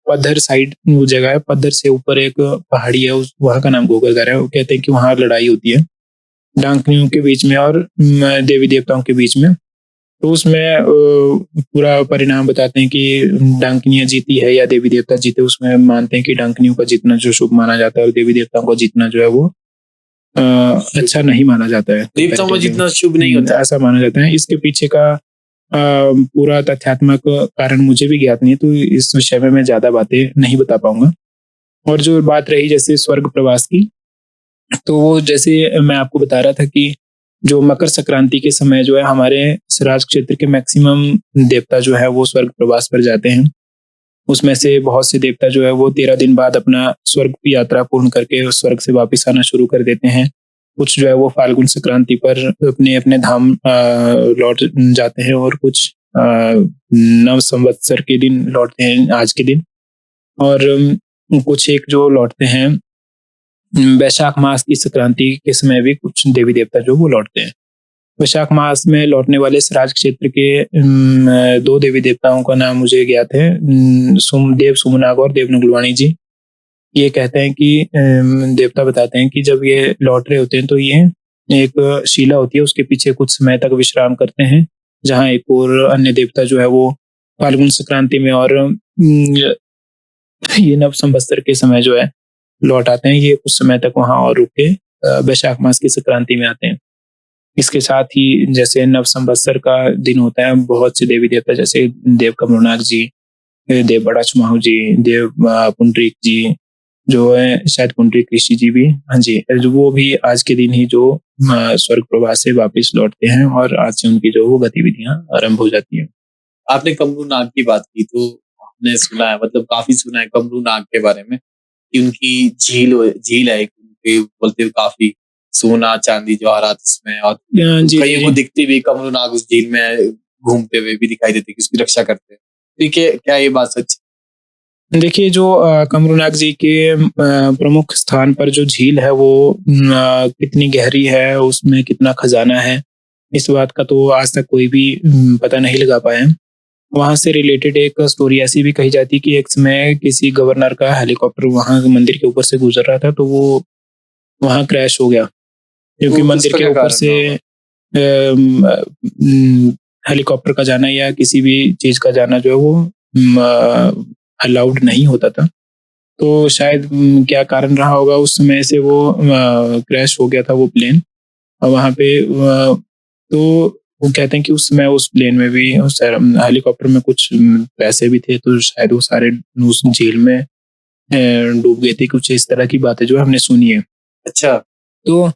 पद्धर साइड वो जगह है, पद्धर से ऊपर एक पहाड़ी है, उस वहाँ का नाम घोघरधार है। वो कहते हैं कि वहाँ लड़ाई होती है डंकनियों के बीच में और देवी देवताओं के बीच में। तो उसमें पूरा परिणाम बताते हैं कि डांकनियाँ जीती है या देवी देवता जीते। उसमें मानते हैं कि डांकनियों का जीतना जो शुभ माना जाता है और देवी देवताओं का जीतना जो है वो अच्छा नहीं माना जाता है। देवताओं में जितना शुभ नहीं होता। ऐसा माना जाता है। इसके पीछे का पूरा तथ्यात्मक कारण मुझे भी ज्ञात नहीं है, तो इस विषय में मैं ज्यादा बातें नहीं बता पाऊंगा। और जो बात रही जैसे स्वर्ग प्रवास की, तो वो जैसे मैं आपको बता रहा था कि जो मकर संक्रांति के समय जो है हमारे स्वराज क्षेत्र के मैक्सिमम देवता जो है वो स्वर्ग प्रवास पर जाते हैं। उसमें से बहुत से देवता जो है वो 13 दिन बाद अपना स्वर्ग की यात्रा पूर्ण करके स्वर्ग से वापस आना शुरू कर देते हैं। कुछ जो है वो फाल्गुन संक्रांति पर अपने अपने धाम लौट जाते हैं, और कुछ नव संवत्सर के दिन लौटते हैं आज के दिन। और कुछ एक जो लौटते हैं वैशाख मास की संक्रांति के समय भी कुछ देवी देवता जो वो लौटते हैं। वैशाख मास में लौटने वाले स्वराज क्षेत्र के 2 देवी देवताओं का नाम मुझे ज्ञात है, देव सुमनाग और देव नगलवाणी जी। ये कहते हैं कि देवता बताते हैं कि जब ये लौट रहे होते हैं तो ये एक शिला होती है, उसके पीछे कुछ समय तक विश्राम करते हैं, जहाँ एक और अन्य देवता जो है वो फाल्गुन संक्रांति में और ये नव संवत्सर के समय जो है लौट आते हैं। ये कुछ समय तक वहां और रुक के वैशाख मास की संक्रांति में आते हैं। इसके साथ ही जैसे नव संवत्सर का दिन होता है, बहुत से देवी देवता जैसे देव कमलनाथ जी, देव बड़ा छुमाहू जी, देव पुंडरीक जी जो है, शायद पुंडरीक ऋषि जी भी, हाँ जी, जो वो भी आज के दिन ही जो स्वर्ग प्रवास से वापस लौटते हैं और आज से उनकी जो वो गतिविधियां आरंभ हो जाती हैं। आपने कमरू नाग की बात की, तो हमने सुना है, मतलब काफी सुना है कमरू नाग के बारे में कि उनकी झील है एक, उनके बोलते हुए काफी सोना चांदी जवाहरात उसमें, और कई को दिखते भी कमरू नाग उस झील में घूमते हुए भी दिखाई देते कि उसकी रक्षा करते हैं। ठीक है, क्या ये बात सच? देखिए, जो कमरू नाग जी के प्रमुख स्थान पर जो झील है वो कितनी गहरी है, उसमें कितना खजाना है, इस बात का तो आज तक कोई भी पता नहीं लगा पाया। वहां से रिलेटेड एक स्टोरी ऐसी भी कही जाती है कि एक समय किसी गवर्नर का हेलीकॉप्टर वहां मंदिर के ऊपर से गुजर रहा था, तो वो वहां क्रैश हो गया, क्योंकि मंदिर के ऊपर से हेलीकॉप्टर का जाना या किसी भी चीज का जाना जो है वो अलाउड नहीं होता था। तो शायद क्या कारण रहा होगा, उस समय से वो क्रैश हो गया था वो प्लेन। और वहां पे तो वो कहते हैं कि उस समय उस प्लेन में भी, उस हेलीकॉप्टर में कुछ पैसे भी थे, तो शायद वो सारे उस झील में डूब गए थे। कुछ इस तरह की बातें जो हमने सुनी है। अच्छा, तो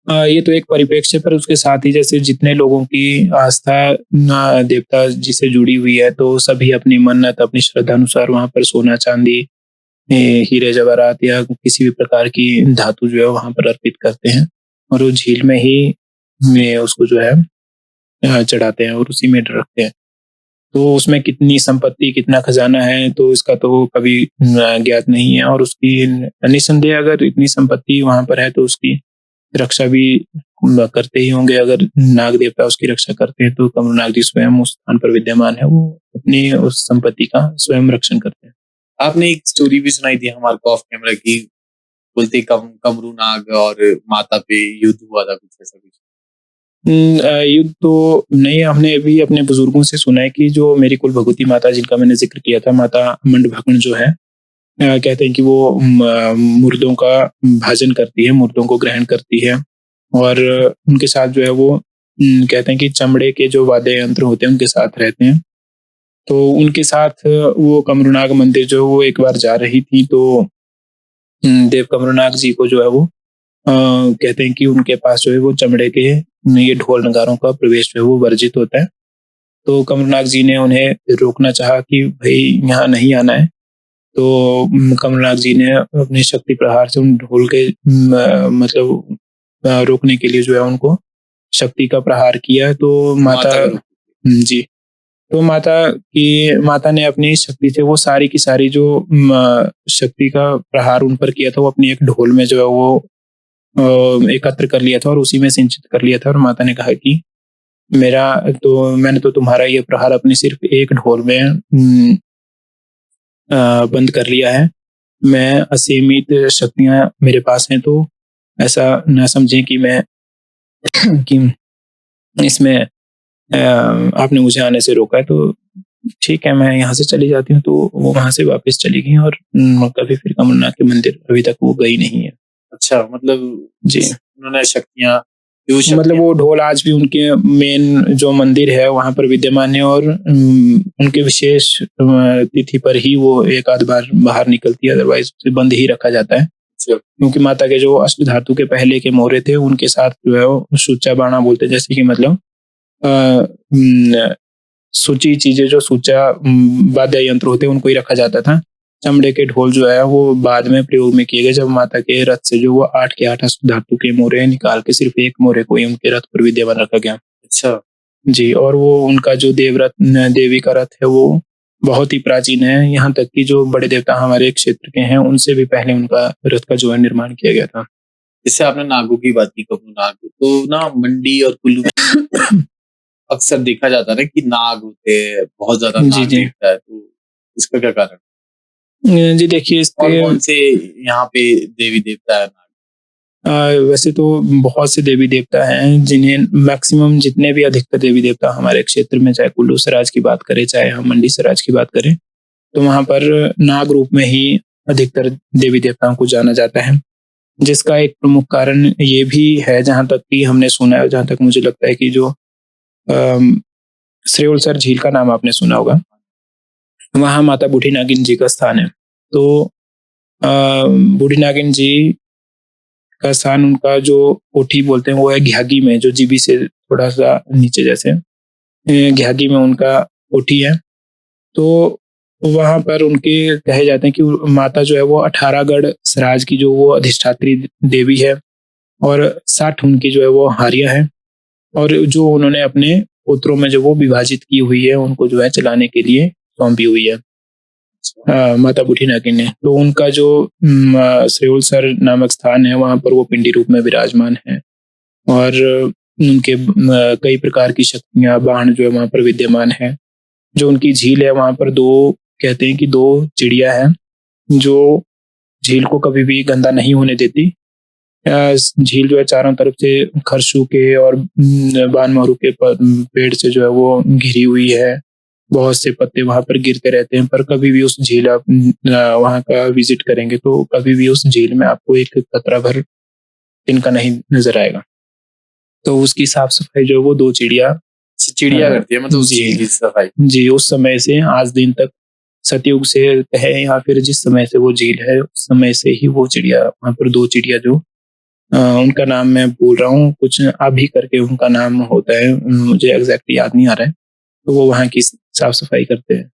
ये तो एक परिप्रेक्ष्य, पर उसके साथ ही जैसे जितने लोगों की आस्था देवता जी से जुड़ी हुई है, तो सभी अपनी मन्नत अपनी श्रद्धा अनुसार वहां पर सोना चांदी, हीरे जवाहरात या किसी भी प्रकार की धातु जो है वहां पर अर्पित करते हैं, और वो झील में ही में उसको जो है चढ़ाते हैं और उसी में रखते हैं। तो उसमें कितनी संपत्ति कितना खजाना है तो इसका तो कभी ज्ञात नहीं है। और उसकी निसंदेह अगर इतनी संपत्ति वहां पर है तो उसकी रक्षा भी करते ही होंगे। अगर नाग देवता उसकी रक्षा करते हैं तो कमलनाग जी स्वयं उस स्थान पर विद्यमान है, वो अपनी उस संपत्ति का स्वयं रक्षण करते हैं। आपने एक स्टोरी भी सुनाई थी हमारे को ऑफ कैमरा की, बोलते कमरू नाग और माता पे युद्ध हुआ था, कुछ ऐसा कुछ? युद्ध तो नहीं, हमने भी अपने बुजुर्गों से सुना है कि जो मेरी कुल भगवती माता जिनका मैंने जिक्र किया था, माता मंडभागण जो है, कहते हैं कि वो मुर्दों का भाजन करती है, मुर्दों को ग्रहण करती है, और उनके साथ जो है वो कहते हैं कि चमड़े के जो वाद्य यंत्र होते हैं उनके साथ रहते हैं। तो उनके साथ वो कमरूनाग मंदिर जो वो एक बार जा रही थी, तो देव कमरूनाग जी को जो है वो कहते हैं कि उनके पास जो है वो चमड़े के ये ढोल नगारों का प्रवेश जो है वो वर्जित होता है। तो कमरूनाग जी ने उन्हें रोकना चाहा कि भाई यहाँ नहीं आना है। तो कमलनाथ जी ने अपनी शक्ति प्रहार से उन ढोल के मतलब रोकने के लिए जो है उनको शक्ति का प्रहार किया। तो माता जी, तो माता ने अपनी शक्ति से वो सारी की सारी जो शक्ति का प्रहार उन पर किया था वो अपनी एक ढोल में जो है वो एकत्र कर लिया था और उसी में सिंचित कर लिया था। और माता ने कहा कि मैंने तो तुम्हारा ये प्रहार अपने सिर्फ एक ढोल में बंद कर लिया है। मैं असीमित शक्तियां मेरे पास हैं, तो ऐसा ना समझें कि मैं कि इसमें आपने मुझे आने से रोका है, तो ठीक है, मैं यहाँ से चली जाती हूँ। तो वो वहाँ से वापस चली गई और कभी फिर कमलनाथ के मंदिर अभी तक वो गई नहीं है। अच्छा, मतलब जी। उन्होंने शक्तियाँ जो मतलब शक्तियाँ वो ढोल आज भी उनके मेन जो मंदिर है वहाँ पर विद्यमान है, और उनके विशेष तिथि पर ही वो एक आध बार बाहर निकलती है, अदरवाइज उसे बंद ही रखा जाता है। अच्छा, क्योंकि माता के जो अष्ट धातु के पहले के मोहरे थे उनके साथ जो है वो सुच्चा बाणा बोलते हैं, जैसे कि मतलब सूची चीजें जो सुच्चा वाद्य यंत्र होते हैं उनको ही रखा जाता था। चमड़े के ढोल जो है वो बाद में प्रयोग में किए गए, जब माता के रथ से जो वो 8 के 8 अष्ट धातु के मोहरे निकाल के सिर्फ एक मोहरे को ही उनके रथ पर विद्यमान रखा गया। अच्छा, जी। और वो उनका जो देवी का रथ है वो बहुत ही प्राचीन है, यहाँ तक कि जो बड़े देवता हमारे क्षेत्र के हैं उनसे भी पहले उनका रथ का जो है निर्माण किया गया था। जैसे आपने नागों की बात की, कपूर नाग, तो ना मंडी और कुल्लू में अक्सर देखा जाता है ना कि नाग होते हैं, बहुत ज्यादा जी, नाग जी। दिखता है, तो इसका क्या कारण? जी देखिए, और इसके कौन से यहाँ पे देवी देवता है नाग? वैसे तो बहुत से देवी देवता हैं जिन्हें मैक्सिमम जितने भी अधिकतर देवी देवता हमारे क्षेत्र में, चाहे कुल्लू सराज की बात करें चाहे हम मंडी सराज की बात करें, तो वहाँ पर नाग रूप में ही अधिकतर देवी देवताओं को जाना जाता है। जिसका एक प्रमुख कारण ये भी है, जहाँ तक कि हमने सुना है, जहाँ तक मुझे लगता है कि जो श्रेयोलसर झील का नाम आपने सुना होगा, वहाँ माता बूढ़ी नागिन जी का स्थान है। तो बूढ़ी नागिन जी का स्थान, उनका जो कोठी बोलते हैं वो है घ्यागी में, जो जीबी से थोड़ा सा नीचे जैसे घ्यागी में उनका कोठी है। तो वहां पर उनके कहे जाते हैं कि माता जो है वो 18गढ़ सराज की जो वो अधिष्ठात्री देवी है, और 60 उनकी जो है वो हारियां हैं, और जो उन्होंने अपने पुत्रों में जो वो विभाजित की हुई है उनको जो है चलाने के लिए सौंपी हुई है माता बूढ़ी नागिन ने। तो उनका जो श्रेयोलसर नामक स्थान है वहां पर वो पिंडी रूप में विराजमान है, और उनके कई प्रकार की शक्तियां बाण जो है वहां पर विद्यमान है। जो उनकी झील है वहां पर कहते हैं कि 2 चिड़िया हैं जो झील को कभी भी गंदा नहीं होने देती। झील जो है चारों तरफ से खरसू के और बानमहरू के पेड़ से जो है वो घिरी हुई है। बहुत से पत्ते वहां पर गिरते रहते हैं, पर कभी भी उस झील आप वहां का विजिट करेंगे तो कभी भी उस झील में आपको एक कतरा भर तिनका नहीं नजर आएगा। तो उसकी साफ सफाई जो है वो 2 चिड़िया चिड़िया करती है, मतलब उस जी। झील की सफाई। जी, उस समय से आज दिन तक, सतयुग से है या फिर जिस समय से वो झील है उस समय से ही वो चिड़िया वहां पर 2 चिड़िया जो उनका नाम मैं भूल रहा हूँ, कुछ अभी करके उनका नाम होता है, मुझे एग्जैक्ट याद नहीं आ रहा है। तो वो वहाँ की साफ सफाई करते हैं,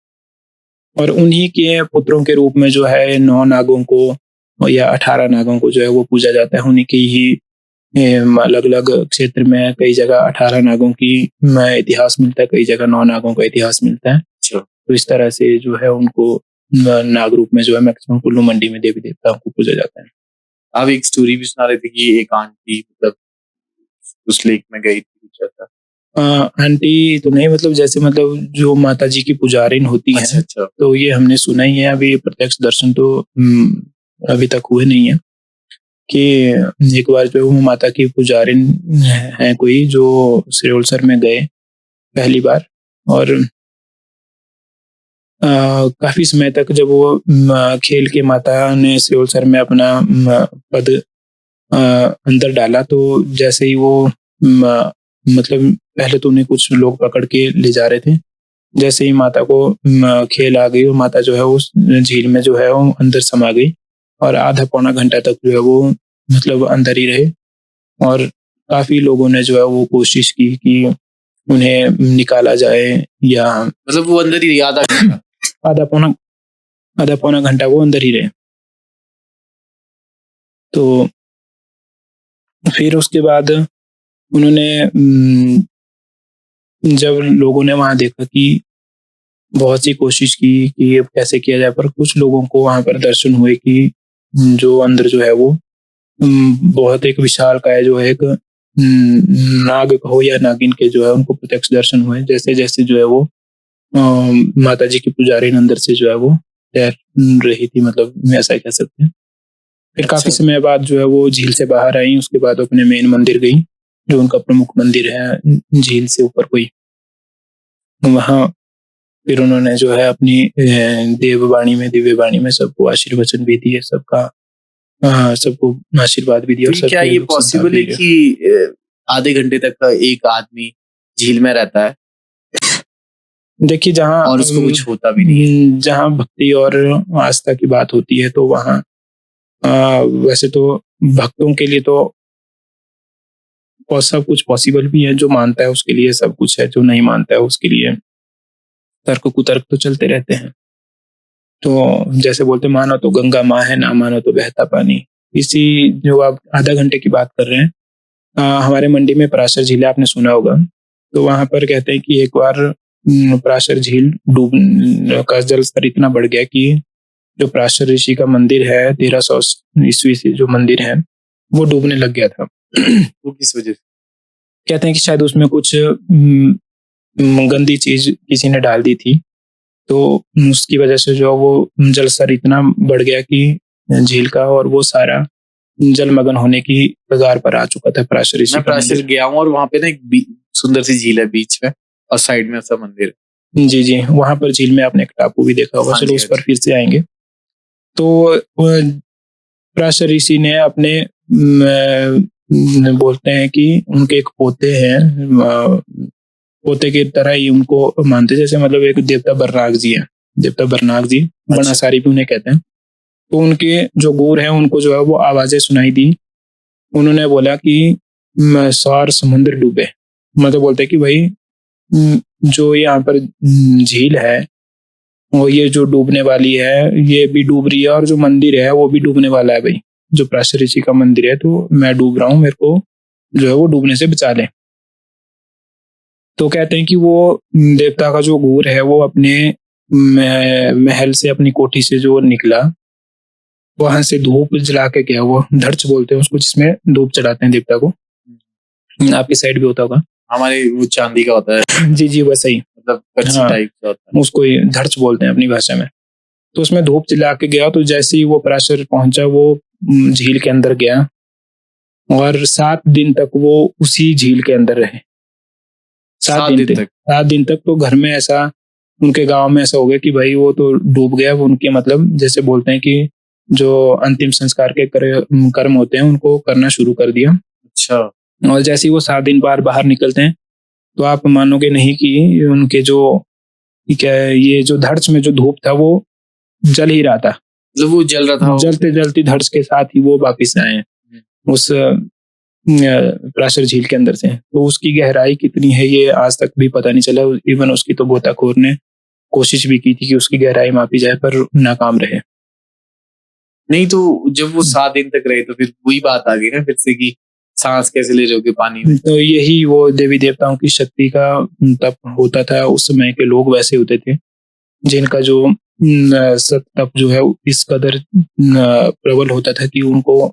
और उन्हीं के पुत्रों के रूप में जो है 9 नागों को या 18 नागों को जो है वो पूजा जाता है। उन्हीं की ही अलग अलग क्षेत्र में कई जगह 18 नागों की इतिहास मिलता है, कई जगह 9 नागों का इतिहास मिलता है। तो इस तरह से जो है उनको नाग रूप में जो है मैक्सिमम कुल्लू मंडी में देवी देवताओं को पूजा जाता है। आप एक स्टोरी भी सुना रहे थे कि एक आंटी मतलब उस लेक में गई थी, कुछ ऐसा? आंटी तो नहीं, मतलब जैसे मतलब जो माता जी की पुजारिन होती अच्छा, हैं, अच्छा। तो ये हमने सुना ही है। अभी प्रत्यक्ष दर्शन तो अभी तक हुए नहीं है। कि एक बार जो वो माता की पुजारिन है कोई, जो श्रेयोलसर में गए पहली बार, और काफी समय तक जब वो खेल के माता ने श्रेयोलसर में अपना पद अंदर डाला, तो जैसे ही वो मतलब पहले तो उन्हें कुछ लोग पकड़ के ले जा रहे थे। जैसे ही माता को खेल आ गई, और माता जो है उस झील में जो है वो अंदर समा गई, और आधा पौना घंटा तक जो है वो मतलब अंदर ही रहे। और काफी लोगों ने जो है वो कोशिश की कि उन्हें निकाला जाए, या मतलब वो अंदर ही आधा घंटा आधा पौना घंटा वो अंदर ही रहे। तो फिर उसके बाद उन्होंने जब लोगों ने वहां देखा कि बहुत सी कोशिश की कि अब कैसे किया जाए, पर कुछ लोगों को वहां पर दर्शन हुए कि जो अंदर जो है वो बहुत एक विशाल काय जो है एक नाग हो या नागिन के जो है उनको प्रत्यक्ष दर्शन हुए। जैसे जैसे जो है वो माता जी की पुजारी अंदर से जो है वो तैर रही थी, मतलब ऐसा कह सकते हैं। फिर काफी समय बाद जो है वो झील से बाहर आई, उसके बाद अपने मेन मंदिर गई, जो उनका प्रमुख मंदिर है झील से ऊपर कोई। वहाँ फिर उन्होंने जो है अपनी दिव्य वाणी में सबको आशीर्वचन भी दिए, सबको आशीर्वाद भी दिया और तो क्या सबके ये दुख संताप पॉसिबल भी है दिए। कि आधे घंटे तक एक आदमी झील में रहता है देखिए, जहाँ और उसको कुछ होता भी नहीं है? जहाँ भक्ति और आस्था की बात होती है तो वहाँ वैसे तो भक्तों के लिए तो सब कुछ पॉसिबल भी है। जो मानता है उसके लिए सब कुछ है, जो नहीं मानता है उसके लिए तर्क कुतर्क तो चलते रहते हैं। तो जैसे बोलते मानो तो गंगा माँ है, ना मानो तो बहता पानी। इसी जो आप आधा घंटे की बात कर रहे हैं, हमारे मंडी में पराशर झील है, आपने सुना होगा। तो वहां पर कहते हैं कि एक बार पराशर झील डूब का जल स्तर इतना बढ़ गया कि जो पराशर ऋषि का मंदिर है 1300 ईस्वी से जो मंदिर है वो डूबने लग गया था। वो किस वजह से? कहते हैं कि शायद उसमें कुछ गंदी चीज किसी ने डाल दी थी, तो उसकी वजह से जो वो जल स्तर इतना बढ़ गया कि झील का और वो सारा जलमग्न होने की कगार पर आ चुका था पराशर ऋषि मैं का पराशर मंदिर। गया हूँ और वहां पे ना एक सुंदर सी झील है बीच में और साइड में उसका मंदिर है। जी जी, वहां पर झील में आपने एक टापू भी देखा होगा। हाँ चलो जी, उस हाँ पर जी। फिर से आएंगे। तो पराशर ऋषि ने अपने बोलते हैं कि उनके एक पोते हैं, पोते की तरह ही उनको मानते, जैसे मतलब एक देवता बरनाग जी है, देवता बरनाग जी बनासारी भी उन्हें कहते हैं। तो उनके जो गूर हैं उनको जो है वो आवाजें सुनाई दी। उन्होंने बोला कि सार समुद्र डूबे, मतलब बोलते हैं कि भाई जो यहाँ पर झील है वो ये जो डूबने वाली है ये भी डूब रही है, और जो मंदिर है वो भी डूबने वाला है भाई, जो पराशर ऋषि का मंदिर है। तो मैं डूब रहा हूँ, मेरे को जो है वो डूबने से बचा ले। तो कहते हैं कि वो देवता का जो गूर है वो अपने महल से, अपनी कोठी से जो निकला, वहां से धूप जला के गया। वो धर्च बोलते हैं उसको, जिसमें धूप चढ़ाते हैं देवता को। आपकी साइड भी होता होगा। हमारे वो चांदी का होता है, जी जी, वैसा ही, मतलब कच्ची हाँ, टाइप का होता है। उसको ही धर्च बोलते हैं अपनी भाषा में। तो उसमें धूप जला के गया, तो जैसे ही वो पराशर पहुंचा वो झील के अंदर गया और 7 दिन तक वो उसी झील के अंदर रहे। 7 दिन तक, 7 दिन तक। तो घर में ऐसा, उनके गांव में ऐसा हो गया कि भाई वो तो डूब गया। वो उनके मतलब जैसे बोलते हैं कि जो अंतिम संस्कार के कर्म होते हैं उनको करना शुरू कर दिया। अच्छा। और जैसे ही वो 7 दिन बाद बाहर निकलते हैं तो आप मानोगे नहीं कि उनके जो क्या ये जो धर्च में जो धूप था वो जल ही रहा था, मतलब वो जल रहा था। जलते जलते धर्च के साथ ही वो वापिस आए उस पराशर झील के अंदर से। तो उसकी गहराई कितनी है ये आज तक भी पता नहीं चला। इवन उसकी तो गोताखोर ने कोशिश भी की थी कि उसकी गहराई मापी जाए, पर नाकाम रहे। नहीं, तो जब वो 7 दिन तक रहे तो फिर वही बात आ गई ना फिर से कि सांस कैसे ले रहे पानी में। तो यही वो देवी देवताओं की शक्ति का तप होता था। उस समय के लोग वैसे होते थे जिनका जो सत तप जो है इस कदर प्रबल होता था कि उनको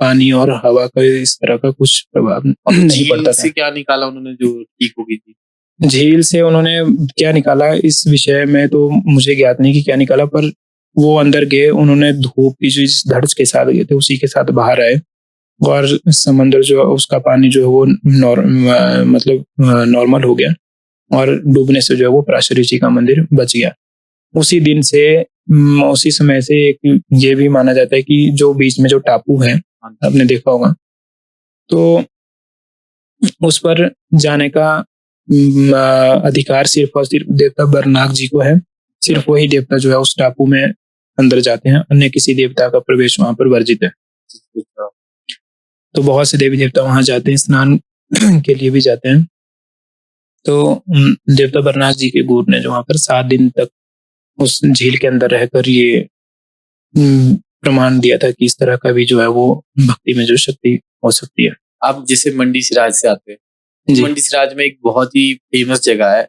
पानी और हवा का इस तरह का कुछ प्रभाव नहीं पड़ता था। से क्या निकाला उन्होंने जो ठीक हो गई थी? झील से उन्होंने क्या निकाला इस विषय में तो मुझे ज्ञात नहीं कि क्या निकाला, पर वो अंदर गए, उन्होंने धूप की जो धड़स के साथ गए थे उसी के साथ बाहर आए, और समंदर जो उसका पानी जो है वो मतलब नॉर्मल हो गया, और डूबने से जो है वो पराशर ऋषि का मंदिर बच गया। उसी दिन से उसी समय से एक ये भी माना जाता है कि जो बीच में जो टापू है आपने देखा होगा, तो उस पर जाने का अधिकार सिर्फ और सिर्फ देवता बरनाग जी को है। सिर्फ वही देवता जो है उस टापू में अंदर जाते हैं, अन्य किसी देवता का प्रवेश वहां पर वर्जित है। तो बहुत से देवी देवता वहां जाते हैं, स्नान के लिए भी जाते हैं। तो देवता बरनाग जी के गुरु ने जो वहां पर 7 दिन तक उस झील के अंदर रहकर ये प्रमाण दिया था कि इस तरह का भी जो है वो भक्ति में जो शक्ति हो सकती है। आप जैसे मंडी सिराज से आते हैं, मंडी सिराज में एक बहुत ही फेमस जगह है,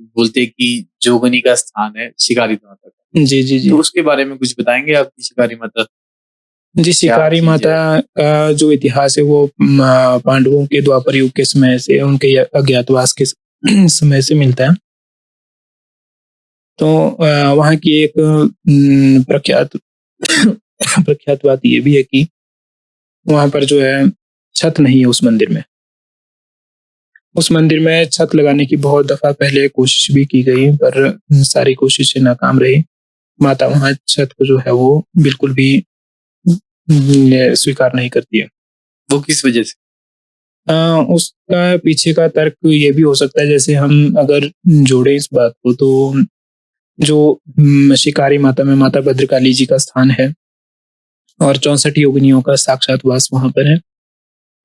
बोलते हैं कि जोगनी का स्थान है शिकारी माता का। जी जी जी, तो उसके बारे में कुछ बताएंगे आप? शिकारी माता जी, शिकारी माता का जो इतिहास है वो पांडवों के द्वापर युग के समय से, उनके अज्ञातवास के समय से मिलता है। तो वहाँ की एक प्रख्यात प्रख्यात बात ये भी है कि वहां पर जो है छत नहीं है उस मंदिर में। उस मंदिर में छत लगाने की बहुत दफा पहले कोशिश भी की गई, पर सारी कोशिशें नाकाम रही। माता वहाँ छत को जो है वो बिल्कुल भी स्वीकार नहीं करती है। वो किस वजह से? उसका पीछे का तर्क ये भी हो सकता है, जैसे हम अगर जोड़े इस बात को, तो जो शिकारी माता में माता भद्रकाली जी का स्थान है और 64 योगिनियों का साक्षात वास वहां पर है।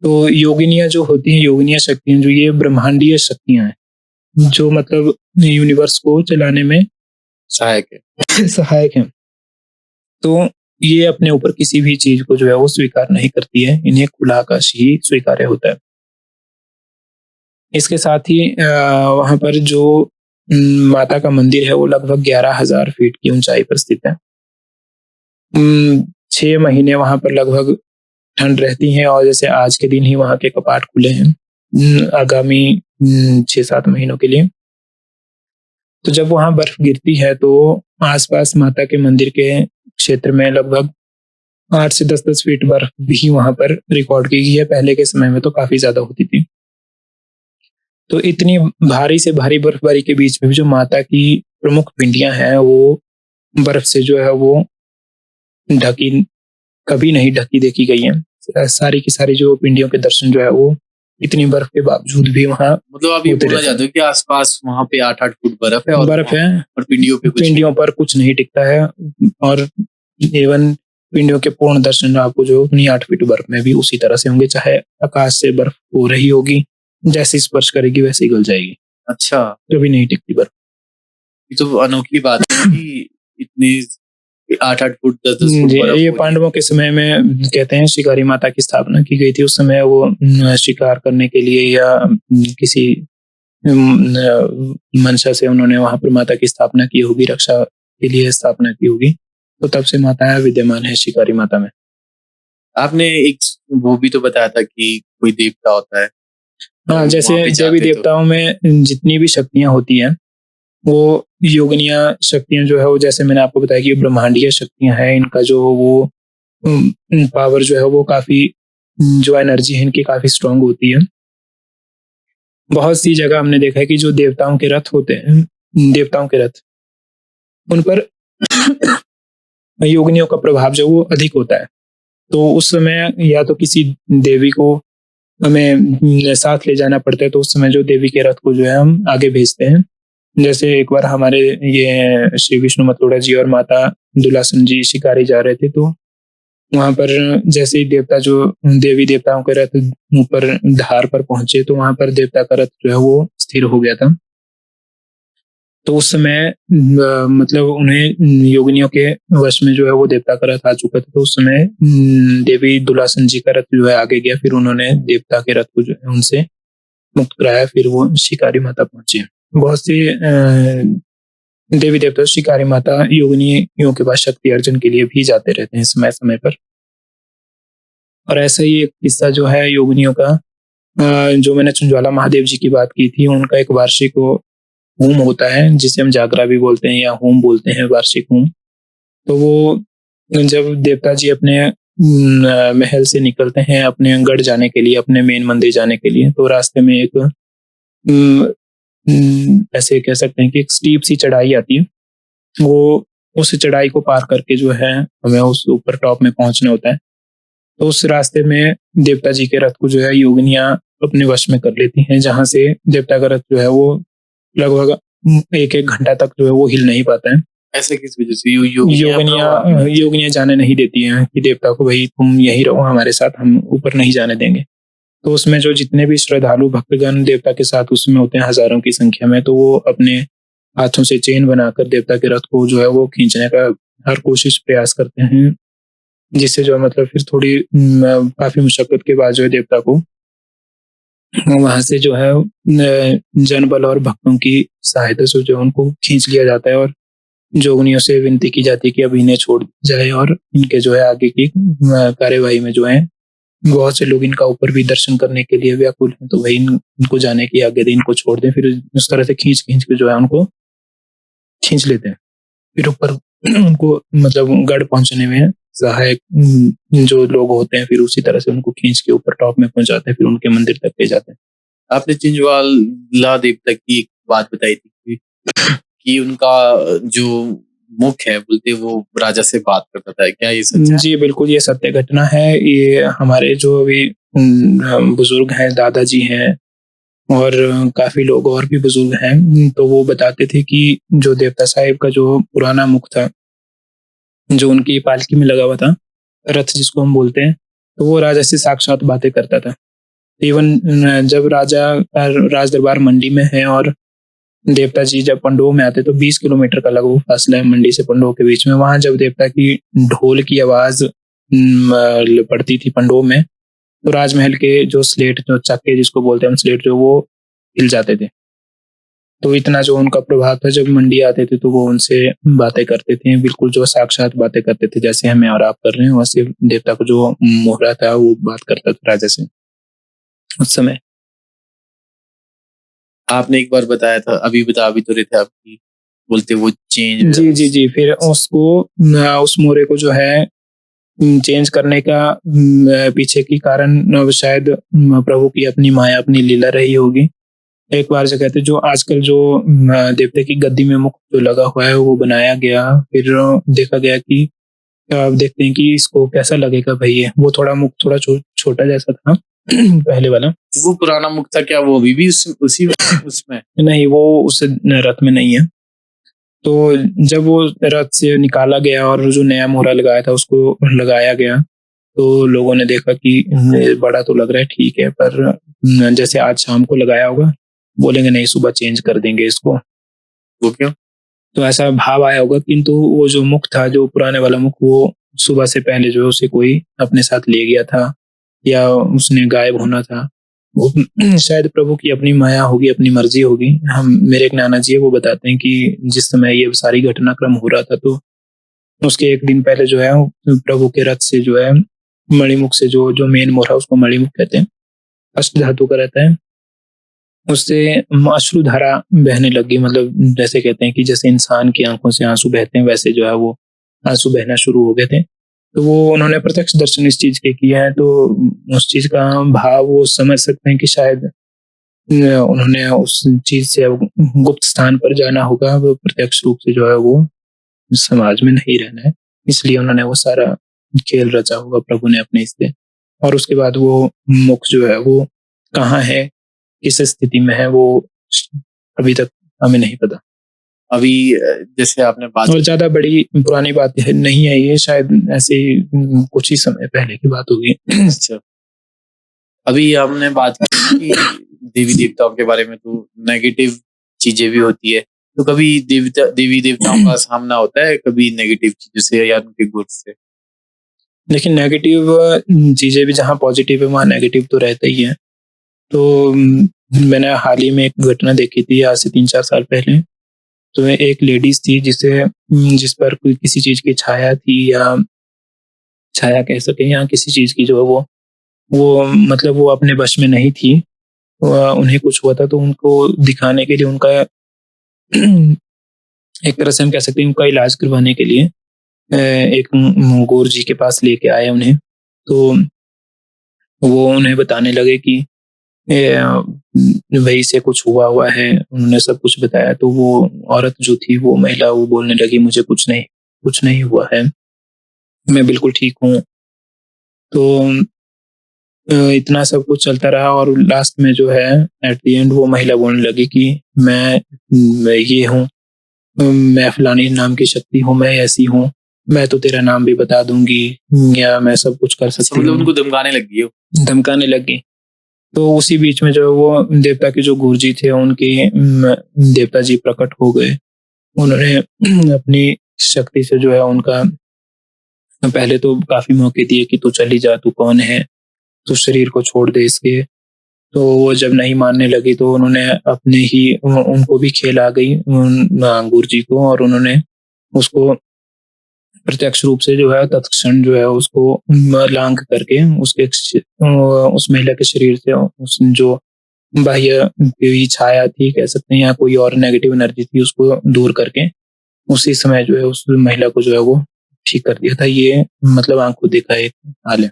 तो योगिनियां जो होती हैं, योगिनियां शक्तियां जो ये ब्रह्मांडीय शक्तियां हैं, जो मतलब यूनिवर्स को चलाने में सहायक है। सहायक हैं। तो ये अपने ऊपर किसी भी चीज को जो है वो स्वीकार नहीं करती है, इन्हें खुला आकाश ही स्वीकार्य होता है। इसके साथ ही वहां पर जो माता का मंदिर है वो लगभग 11,000 फीट की ऊंचाई पर स्थित है। 6 महीने वहां पर लगभग ठंड रहती है, और जैसे आज के दिन ही वहां के कपाट खुले हैं आगामी 6-7 महीनों के लिए। तो जब वहां बर्फ गिरती है तो आसपास माता के मंदिर के क्षेत्र में लगभग 8 से 10-10 फीट बर्फ भी वहां पर रिकॉर्ड की गई है। पहले के समय में तो काफी ज्यादा होती थी। तो इतनी भारी से भारी बर्फबारी के बीच में भी जो माता की प्रमुख पिंडियां हैं वो बर्फ से जो है वो ढकी कभी नहीं ढकी देखी गई है। सारी की सारी जो पिंडियों के दर्शन जो है वो इतनी बर्फ के बावजूद भी वहाँ मतलब आप ये बोलना चाहते हो कि आसपास वहाँ पे 8-8 फुट बर्फ है, और पिंडियों पर कुछ नहीं टिकता है, और इवन पिंडियों के पूर्ण दर्शन आपको जो अपनी 8 फीट बर्फ में भी उसी तरह से होंगे, चाहे आकाश से बर्फ हो रही होगी, जैसे स्पर्श करेगी वैसे ही गल जाएगी। अच्छा, कभी नहीं टिकती बर्फ। ये तो अनोखी बात है कि इतनी 8-8 फुट 10-10 फुट बर्फ। ये पांडवों के समय में कहते हैं शिकारी माता की स्थापना की गई थी। उस समय वो शिकार करने के लिए या किसी मंशा से उन्होंने वहां पर माता की स्थापना की होगी, रक्षा के लिए स्थापना की होगी। तो तब से माता विद्यमान है शिकारी माता में। आपने एक वो भी तो बताया था कि कोई देवता होता है। हाँ, जैसे देवी देवताओं में जितनी भी शक्तियां होती हैं वो योगिनिया शक्तियां जो है वो, जैसे मैंने आपको बताया कि ब्रह्मांडीय शक्तियां हैं, इनका जो वो पावर जो है वो काफी, जो एनर्जी है इनकी काफी स्ट्रांग होती है। बहुत सी जगह हमने देखा है कि जो देवताओं के रथ होते हैं, देवताओं के रथ, उन पर योगिनियों का प्रभाव जो वो अधिक होता है। तो उस समय या तो किसी देवी को हमें साथ ले जाना पड़ता है, तो उस समय जो देवी के रथ को जो है हम आगे भेजते हैं। जैसे एक बार हमारे ये श्री विष्णु मतलोड़ा जी और माता दुलासन जी शिकारी जा रहे थे, तो वहां पर जैसे ही देवता जो देवी देवताओं के रथ ऊपर धार पर पहुंचे, तो वहां पर देवता का रथ जो है वो स्थिर हो गया था। तो उस समय मतलब उन्हें योगिनियों के वश में जो है वो देवता का रथ आ चुका था। तो उस समय देवी दुलासन जी का रथ जो है आगे गया, फिर उन्होंने देवता के रथ को जो है उनसे मुक्त कराया, फिर वो शिकारी माता पहुंचे। बहुत सी देवी देवता शिकारी माता योगिनियों के पास शक्ति अर्जन के लिए भी जाते रहते हैं समय समय पर। और ऐसा ही एक किस्सा जो है योगिनियों का, जो मैंने चंद्रज्वाला महादेव जी की बात की थी, उनका एक वार्षिक होम होता है जिसे हम जागरा भी बोलते हैं या होम बोलते हैं, वार्षिक होम। तो वो जब देवता जी अपने महल से निकलते हैं अपने गढ़ जाने के लिए, अपने मेन मंदिर जाने के लिए, तो रास्ते में एक ऐसे कह सकते हैं कि एक स्टीप सी चढ़ाई आती है। वो उस चढ़ाई को पार करके जो है हमें उस ऊपर टॉप में पहुंचना होता है। तो उस रास्ते में देवता जी के रथ को जो है योगिनियां अपने वश में कर लेती हैं, जहां से देवता का रथ जो है वो लगभग 1-1 घंटा तक जो है वो हिल नहीं पाता है। ऐसे किस वजह से? योगिनियां जाने नहीं देती हैं कि देवता को, भाई तुम यहीं रहो हमारे साथ, हम ऊपर नहीं जाने देंगे। तो उसमें जो जितने भी श्रद्धालु भक्तगण देवता के साथ उसमें होते हैं हजारों की संख्या में, तो वो अपने हाथों से चेन बनाकर देवता के रथ को जो है वो खींचने का हर कोशिश प्रयास करते हैं, जिससे जो मतलब फिर थोड़ी काफी मुशक्कत के बाद जो है देवता को वहां से जो है जनबल और भक्तों की सहायता से जो उनको खींच लिया जाता है, और जोगनियों से विनती की जाती है कि अब इन्हें छोड़ जाए, और इनके जो है आगे की कार्यवाही में जो है बहुत से लोग इनका ऊपर भी दर्शन करने के लिए व्याकुल हैं, तो वही इनको जाने की आज्ञा दें, इनको छोड़ दें। फिर उस तरह से खींच के जो है उनको खींच लेते हैं। फिर ऊपर उनको मतलब गढ़ पहुंचने में सहायक जो लोग होते हैं, फिर उसी तरह से उनको खींच के ऊपर टॉप में पहुंचाते हैं, फिर उनके मंदिर तक ले जाते हैं। आपने चिंचवाला देवता की एक बात बताई थी कि उनका जो मुख है बोलते वो राजा से बात करता था, क्या ये सच है? जी, बिल्कुल ये सत्य घटना है। ये हमारे जो अभी बुजुर्ग हैं, दादाजी हैं और काफ़ी लोग और भी बुजुर्ग हैं, तो वो बताते थे कि जो देवता साहिब का जो पुराना मुख था, जो उनकी पालकी में लगा हुआ था, रथ जिसको हम बोलते हैं, तो वो राजा से साक्षात बातें करता था। इवन जब राजा का राज दरबार मंडी में है और देवता जी जब पंडोह में आते तो 20 किलोमीटर का लगभग फासला है मंडी से पंडोह के बीच में। वहां जब देवता की ढोल की आवाज पड़ती थी पंडोह में, तो राजमहल के जो स्लेट, जो चक्के जिसको बोलते हैं हम स्लेट, जो वो हिल जाते थे। तो इतना जो उनका प्रभाव था, जब मंडी आते थे तो वो उनसे बातें करते थे, बिल्कुल जो साक्षात बातें करते थे, जैसे हमें और आप कर रहे हैं, वैसे देवता को जो मोहरा था वो बात करता था राजा से उस समय। आपने एक बार बताया था, अभी तो रहे थे आपकी, बोलते वो चेंज। जी, फिर उसको उस मोहरे को जो है चेंज करने का पीछे की कारण शायद प्रभु की अपनी माया, अपनी लीला रही होगी। एक बार से कहते जो आजकल जो देवता की गद्दी में मुख जो लगा हुआ है वो बनाया गया, फिर देखा गया कि अब देखते हैं कि इसको कैसा लगेगा भाई। ये वो थोड़ा मुख थोड़ा छोटा जैसा था पहले वाला। वो पुराना मुख था क्या वो अभी भी उसी उसमें? नहीं, वो उस रथ में नहीं है। तो जब वो रथ से निकाला गया और जो नया मोहरा लगाया था उसको लगाया गया, तो लोगों ने देखा कि ये बड़ा तो लग रहा है, ठीक है, पर जैसे आज शाम को लगाया होगा, बोलेंगे नहीं सुबह चेंज कर देंगे इसको। वो क्यों? तो ऐसा भाव आया होगा, किंतु वो जो मुख था, जो पुराने वाला मुख, वो सुबह से पहले जो है उसे कोई अपने साथ ले गया था या उसने गायब होना था। वो शायद प्रभु की अपनी माया होगी, अपनी मर्जी होगी। हम, मेरे एक नाना जी है, वो बताते हैं कि जिस समय ये सारी घटनाक्रम हो रहा था, तो उसके एक दिन पहले जो है प्रभु के रथ से जो है मणिमुख से जो जो मेन मोहरा, उसको मणिमुख कहते हैं, अष्ट धातु का रहता है, उससे अश्रुधारा बहने लगी। मतलब जैसे कहते हैं कि जैसे इंसान की आंखों से आंसू बहते हैं, वैसे जो है वो आंसू बहना शुरू हो गए थे। तो वो उन्होंने प्रत्यक्ष दर्शन इस चीज के किया है, तो उस चीज का भाव वो समझ सकते हैं कि शायद उन्होंने उस चीज से गुप्त स्थान पर जाना होगा, वो प्रत्यक्ष रूप से जो है वो समाज में नहीं रहना है, इसलिए उन्होंने वो सारा खेल रचा होगा प्रभु ने अपने इससे। और उसके बाद वो मुख जो है वो कहाँ है, किस स्थिति में है, वो अभी तक हमें नहीं पता। अभी जैसे आपने बात, और ज्यादा बड़ी पुरानी बात नहीं है ये, शायद ऐसे ही कुछ ही समय पहले की बात होगी। अच्छा, अभी हमने बात की कि देवी देवताओं के बारे में, तो नेगेटिव चीजें भी होती है, तो कभी देवी देवताओं का सामना होता है कभी नेगेटिव चीजों से या उनके गुण से? लेकिन नेगेटिव चीजें भी जहाँ पॉजिटिव है वहाँ नेगेटिव तो रहता ही है। तो मैंने हाल ही में एक घटना देखी थी, आज से 3-4 साल पहले। तो एक लेडीज थी जिस पर कोई किसी चीज की छाया थी, या छाया कह सके, या किसी चीज की जो है वो मतलब वो अपने वश में नहीं थी। उन्हें कुछ हुआ था, तो उनको दिखाने के लिए, उनका एक तरह से हम कह सकते हैं उनका इलाज करवाने के लिए एक गौर जी के पास लेके आए उन्हें। तो वो उन्हें बताने लगे कि वही से कुछ हुआ है, उन्होंने सब कुछ बताया। तो वो औरत जो थी, वो महिला, वो बोलने लगी मुझे कुछ नहीं हुआ है, मैं बिल्कुल ठीक हूँ। तो इतना सब कुछ चलता रहा और लास्ट में जो है एट द एंड वो महिला बोलने लगी कि मैं ये हूँ, मैं फलानी नाम की शक्ति हूँ, मैं ऐसी हूँ, मैं तो तेरा नाम भी बता दूंगी, या मैं सब कुछ कर सकती हूँ। उनको धमकाने लगी, धमकाने लगी। तो उसी बीच में जो वो देवता के जो गुरुजी थे, उनके देवता जी प्रकट हो गए। उन्होंने अपनी शक्ति से जो है उनका पहले तो काफी मौके दिए कि तू चली जा, तू कौन है, तू शरीर को छोड़ दे इसके। तो वो जब नहीं मानने लगी, तो उन्होंने अपने ही उनको भी खेल आ गई गुरुजी को, और उन्होंने उसको प्रत्यक्ष रूप से जो है तत्क्षण जो है उसको लांग करके उसके उस महिला के शरीर से उस जो बाह्य की छाया थी कह सकते हैं, या कोई और नेगेटिव एनर्जी थी, उसको दूर करके उसी समय जो है उस महिला को जो है वो ठीक कर दिया था। ये मतलब आंखों देखा एक हाल है।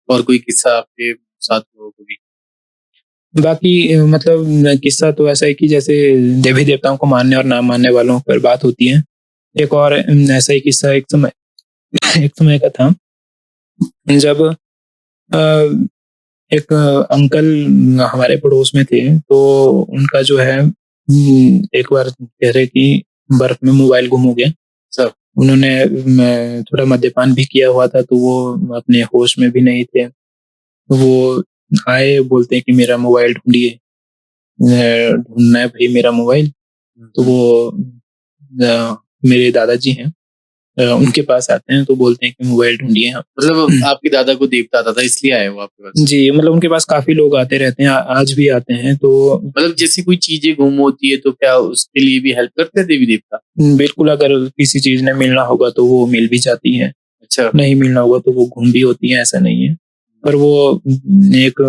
और कोई किस्सा आपके साथ हुआ कभी? बाकी मतलब किस्सा तो ऐसा है कि जैसे देवी देवताओं को मानने और ना मानने वालों पर बात होती है। एक और ऐसा ही किस्सा एक समय का था जब अ, एक अंकल हमारे पड़ोस में थे, तो उनका जो है एक बार कह रहे कि बर्फ में मोबाइल गुम हो गया। सब उन्होंने थोड़ा मद्यपान भी किया हुआ था, तो वो अपने होश में भी नहीं थे। तो वो आए, बोलते हैं कि मेरा मोबाइल ढूंढिए। ढूंढना है भाई मेरा मोबाइल। तो वो मेरे दादाजी हैं, उनके पास आते हैं, तो बोलते हैं कि मोबाइल ढूंढिए आप। मतलब आपके दादा को दीपता आता था इसलिए आए वो आपके पास? जी, मतलब उनके पास काफी लोग आते रहते हैं, आज भी आते हैं। तो मतलब जैसे कोई चीजें गुम होती है तो क्या उसके लिए भी हेल्प करते हैं देवी देवता? बिल्कुल, अगर किसी चीज ने मिलना होगा तो वो मिल भी जाती है, अच्छा। नहीं मिलना होगा तो वो गुम भी होती है, ऐसा नहीं है। पर वो एक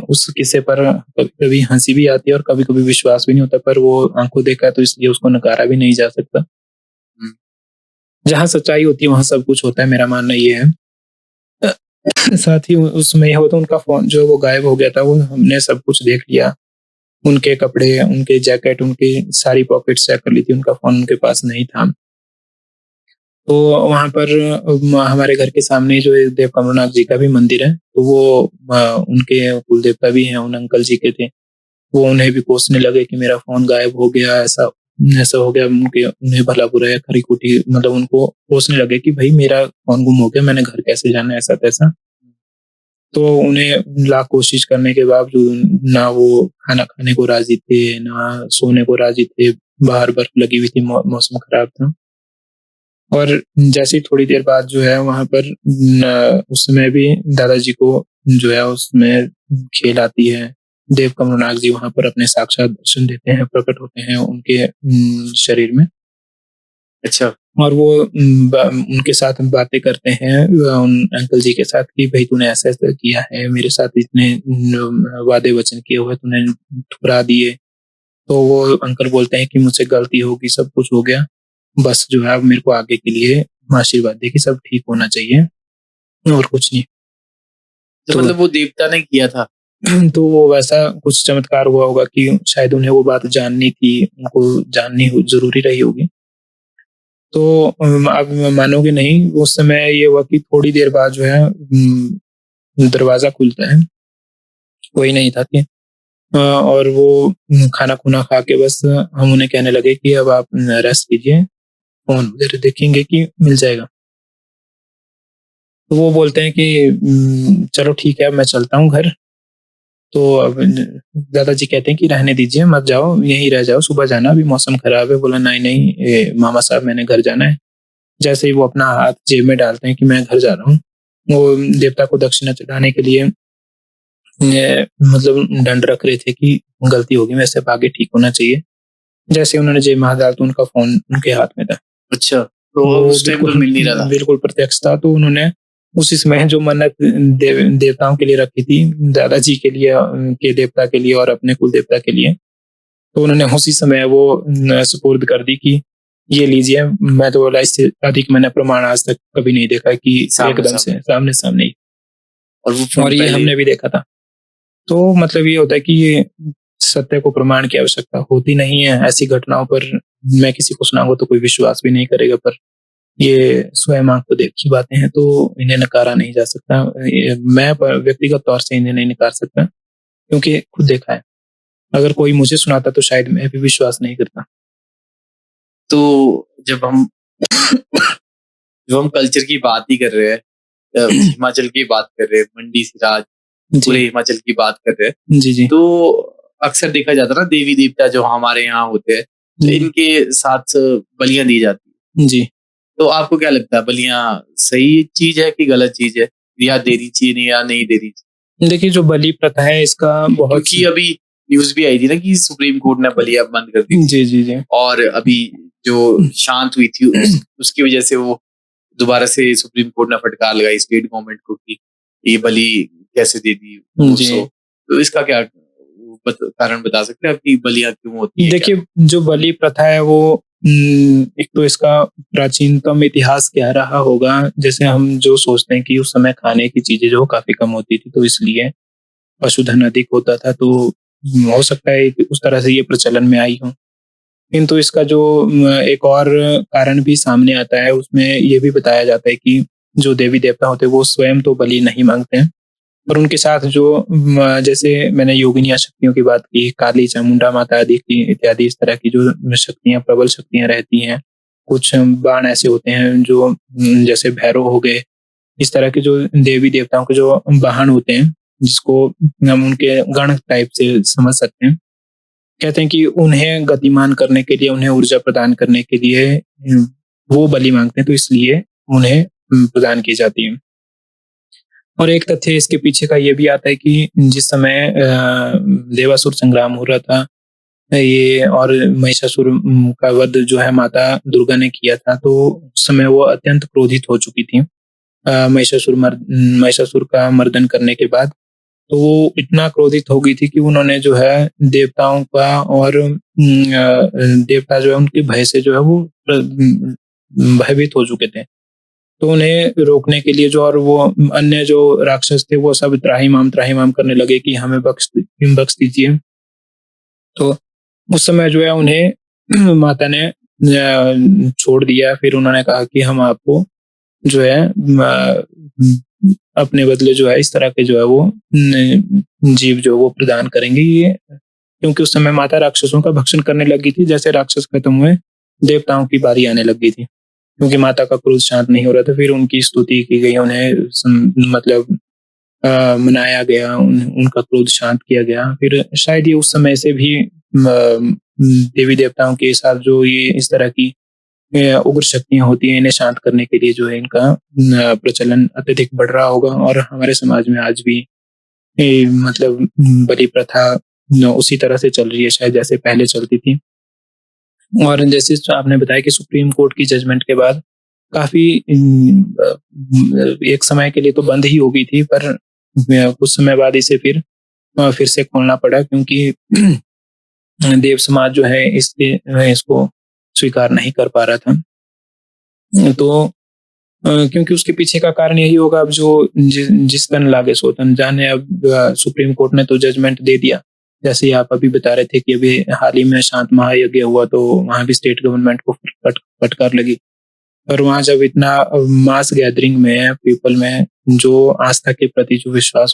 उस किस्से पर कभी-कभी हँसी भी आती है और कभी-कभी विश्वास भी नहीं होता, पर वो आँखों देखा है तो इसलिए उसको नकारा भी नहीं जा सकता। हुँ। जहाँ सच्चाई होती है वहाँ सब कुछ होता है, मेरा मानना ये है। साथ ही उसमें यह हुआ था, उनका फ़ोन जो है वो गायब हो गया था, वो हमने सब कुछ देख लिया। उनके कपड़े, उनके जैकेट, उनकी सारी पॉकेट्स चेक कर ली थी, उनका फ़ोन उनके पास नहीं था। तो वहाँ पर हमारे घर के सामने ही जो है देव कमरनाथ जी का भी मंदिर है, तो वो उनके कुलदेवता भी हैं, उन अंकल जी के थे। वो उन्हें भी कोसने लगे कि मेरा फ़ोन गायब हो गया, ऐसा ऐसा हो गया। उन्हें भला-बुरा या खरी-खोटी मतलब उनको कोसने लगे कि भई मेरा फ़ोन गुम हो गया, मैंने घर कैसे जाना, ऐसा-तैसा। तो उन्हें लाख कोशिश करने के बावजूद ना वो खाना खाने को राज़ी थे, ना सोने को राज़ी थे। बाहर बर्फ लगी हुई थी, मौसम खराब था। और जैसे ही थोड़ी देर बाद जो है वहाँ पर उस समय भी दादाजी को जो है उसमें खेल आती है। देव कमरनाथ जी वहाँ पर अपने साक्षात दर्शन देते हैं, प्रकट होते हैं उनके शरीर में। अच्छा। और वो उनके साथ बातें करते हैं, उन अंकल जी के साथ कि भई तूने ऐसा-ऐसा किया है, मेरे साथ इतने वादे वचन किए हुए तूने ठुकरा दिए। तो वो अंकल बोलते हैं कि मुझसे गलती हो गई, सब कुछ हो गया। बस जो है अब मेरे को आगे के लिए आशीर्वाद दें कि सब ठीक होना चाहिए और कुछ नहीं। तो तो मतलब वो देवता ने किया था? तो वो वैसा कुछ चमत्कार हुआ होगा कि शायद उन्हें वो बात जाननी थी, उनको जाननी हो ज़रूरी रही होगी। तो आप मानोगे नहीं, उस समय ये हुआ कि थोड़ी देर बाद जो है दरवाज़ा खुलता है, कोई नहीं था कि और वो खाना-खुना खा के बस हम उन्हें कहने लगे कि अब आप रेस्ट कीजिए, फ़ोन वगैरह देखेंगे कि मिल जाएगा। तो वो बोलते हैं कि चलो ठीक है, अब मैं चलता हूँ घर। तो अब दादाजी कहते हैं कि रहने दीजिए, मत जाओ, यहीं रह जाओ, सुबह जाना, अभी मौसम खराब है। बोला नहीं, नहीं मामा साहब मैंने घर जाना है। जैसे ही वो अपना हाथ जेब में डालते हैं कि मैं घर जा रहा हूँ, वो देवता को दक्षिणा चढ़ाने के लिए मतलब दंड रख रहे थे कि गलती होगी मेरे से, अब आगे ठीक होना चाहिए। जैसे ही उन्होंने जेब में हाथ डाला तो उनका फ़ोन उनके हाथ में था। अच्छा, तो वो उस टाइम तो मिल नहीं रहा था? बिल्कुल प्रत्यक्ष था, तो उन्होंने उसी समय जो मन्नत देवताओं के लिए रखी थी, दादाजी के लिए के देवता के लिए और अपने कुल देवता के लिए, तो उन्होंने उसी समय वो सुपुर्द कर दी कि ये लीजिए। मैं तो बोला इससे अधिक मैंने प्रमाण आज तक कभी नहीं देखा कि एकदम से सामने-सामने ही। और वो फ़ोन और ये पहले हमने भी देखा था। तो मतलब ये होता है कि ये सत्य को प्रमाण की आवश्यकता होती नहीं है। ऐसी घटनाओं पर मैं किसी को सुनाऊँगा तो कोई विश्वास भी नहीं करेगा, पर ये स्वयं आँख को देखी बातें हैं, तो इन्हें नकारा नहीं जा सकता। मैं व्यक्तिगत तौर से इन्हें नहीं नकार सकता, क्योंकि खुद देखा है। अगर कोई मुझे सुनाता तो शायद मैं भी विश्वास नहीं करता। तो जब हम जब हम कल्चर की बात ही कर रहे हैं, हिमाचल की बात कर रहे हैं, मंडी, सिराज, पूरे जी। हिमाचल की बात कर रहे हैं, जी, जी। तो अक्सर देखा जाता है ना देवी देवता जो हमारे यहाँ होते हैं, तो इनके साथ बलियां दी जाती है। जी। तो आपको क्या लगता है बलियां सही चीज है कि गलत चीज है, या देनी चाहिए या नहीं देनी चाहिए? देखिए, जो बलि प्रथा है इसका बहुत क्योंकि अभी न्यूज भी आई थी ना कि सुप्रीम कोर्ट ने बलियां बंद कर दी थी, जी, जी, जी। और अभी जो शांत हुई थी उसकी वजह से वो दोबारा से सुप्रीम कोर्ट ने फटकार लगाई स्टेट गवर्नमेंट को कि ये बलि कैसे दे दी जी। 200। तो इसका क्या कारण बता सकते हैं आप कि बलियां क्यों होती है? देखिए, जो बलि प्रथा है वो एक तो इसका प्राचीनतम इतिहास क्या रहा होगा, जैसे हम जो सोचते हैं कि उस समय खाने की चीजें जो काफी कम होती थी, तो इसलिए पशुधन अधिक होता था, तो हो सकता है कि उस तरह से ये प्रचलन में आई हो। किंतु इसका जो एक और कारण भी सामने आता है, उसमें ये भी बताया जाता है कि जो देवी-देवता होते हैं वो स्वयं तो बलि नहीं माँगते हैं, पर उनके साथ जो जैसे मैंने योगिनी शक्तियों की बात की, काली, चामुंडा माता आदि की इत्यादि इस तरह की जो शक्तियाँ, प्रबल शक्तियाँ रहती हैं। कुछ बाण ऐसे होते हैं जो जैसे भैरव हो गए, इस तरह के जो देवी-देवताओं के जो वाहन होते हैं, जिसको हम उनके गण टाइप से समझ सकते हैं। कहते हैं कि उन्हें गतिमान करने के लिए, उन्हें ऊर्जा प्रदान करने के लिए वो बलि माँगते हैं, तो इसलिए उन्हें प्रदान की जाती है। और एक तथ्य इसके पीछे का ये भी आता है कि जिस समय देवासुर संग्राम हो रहा था, ये और महिषासुर का वध जो है माता दुर्गा ने किया था, तो उस समय वो अत्यंत क्रोधित हो चुकी थी। महिषासुर का मर्दन करने के बाद, तो वो इतना क्रोधित हो गई थी कि उन्होंने जो है देवताओं का और देवता जो है उनके भय से जो है वो भयभीत हो चुके थे। तो उन्हें रोकने के लिए जो और वो अन्य जो राक्षस थे वो सब त्राहिमाम करने लगे कि हमें बख्श दीजिए। तो उस समय जो है उन्हें माता ने छोड़ दिया। फिर उन्होंने कहा कि हम आपको जो है अपने बदले जो है इस तरह के जो है वो जीव जो वो प्रदान करेंगे। ये क्योंकि उस समय माता राक्षसों का भक्षण करने लगी थी। जैसे राक्षस खत्म हुए, देवताओं की बारी आने लगी थी, क्योंकि माता का क्रोध शांत नहीं हो रहा था। फिर उनकी स्तुति की गई, उन्हें मतलब मनाया गया, उनका क्रोध शांत किया गया। फिर शायद ये उस समय से भी देवी देवताओं के साथ जो ये इस तरह की उग्र शक्तियां होती हैं, इन्हें शांत करने के लिए जो है इनका प्रचलन अत्यधिक बढ़ रहा होगा। और हमारे समाज में आज भी मतलब बलि प्रथा उसी तरह से चल रही है, शायद जैसे पहले चलती थी। और जैसे आपने बताया कि सुप्रीम कोर्ट की जजमेंट के बाद काफी एक समय के लिए तो बंद ही हो गई थी, पर कुछ समय बाद इसे फिर से खोलना पड़ा, क्योंकि देव समाज जो है इसको स्वीकार नहीं कर पा रहा था। तो क्योंकि उसके पीछे का कारण यही होगा, अब जिस तन लागे सो तन जाने। अब सुप्रीम कोर्ट ने तो जजमेंट दे दिया, जैसे आप अभी बता रहे थे कि अभी हाल ही में शांत महायज्ञ हुआ, तो वहां भी स्टेट गवर्नमेंट को फटकार लगी। पर वहां जब इतना मास गैदरिंग में पीपल में जो आस्था के प्रति जो विश्वास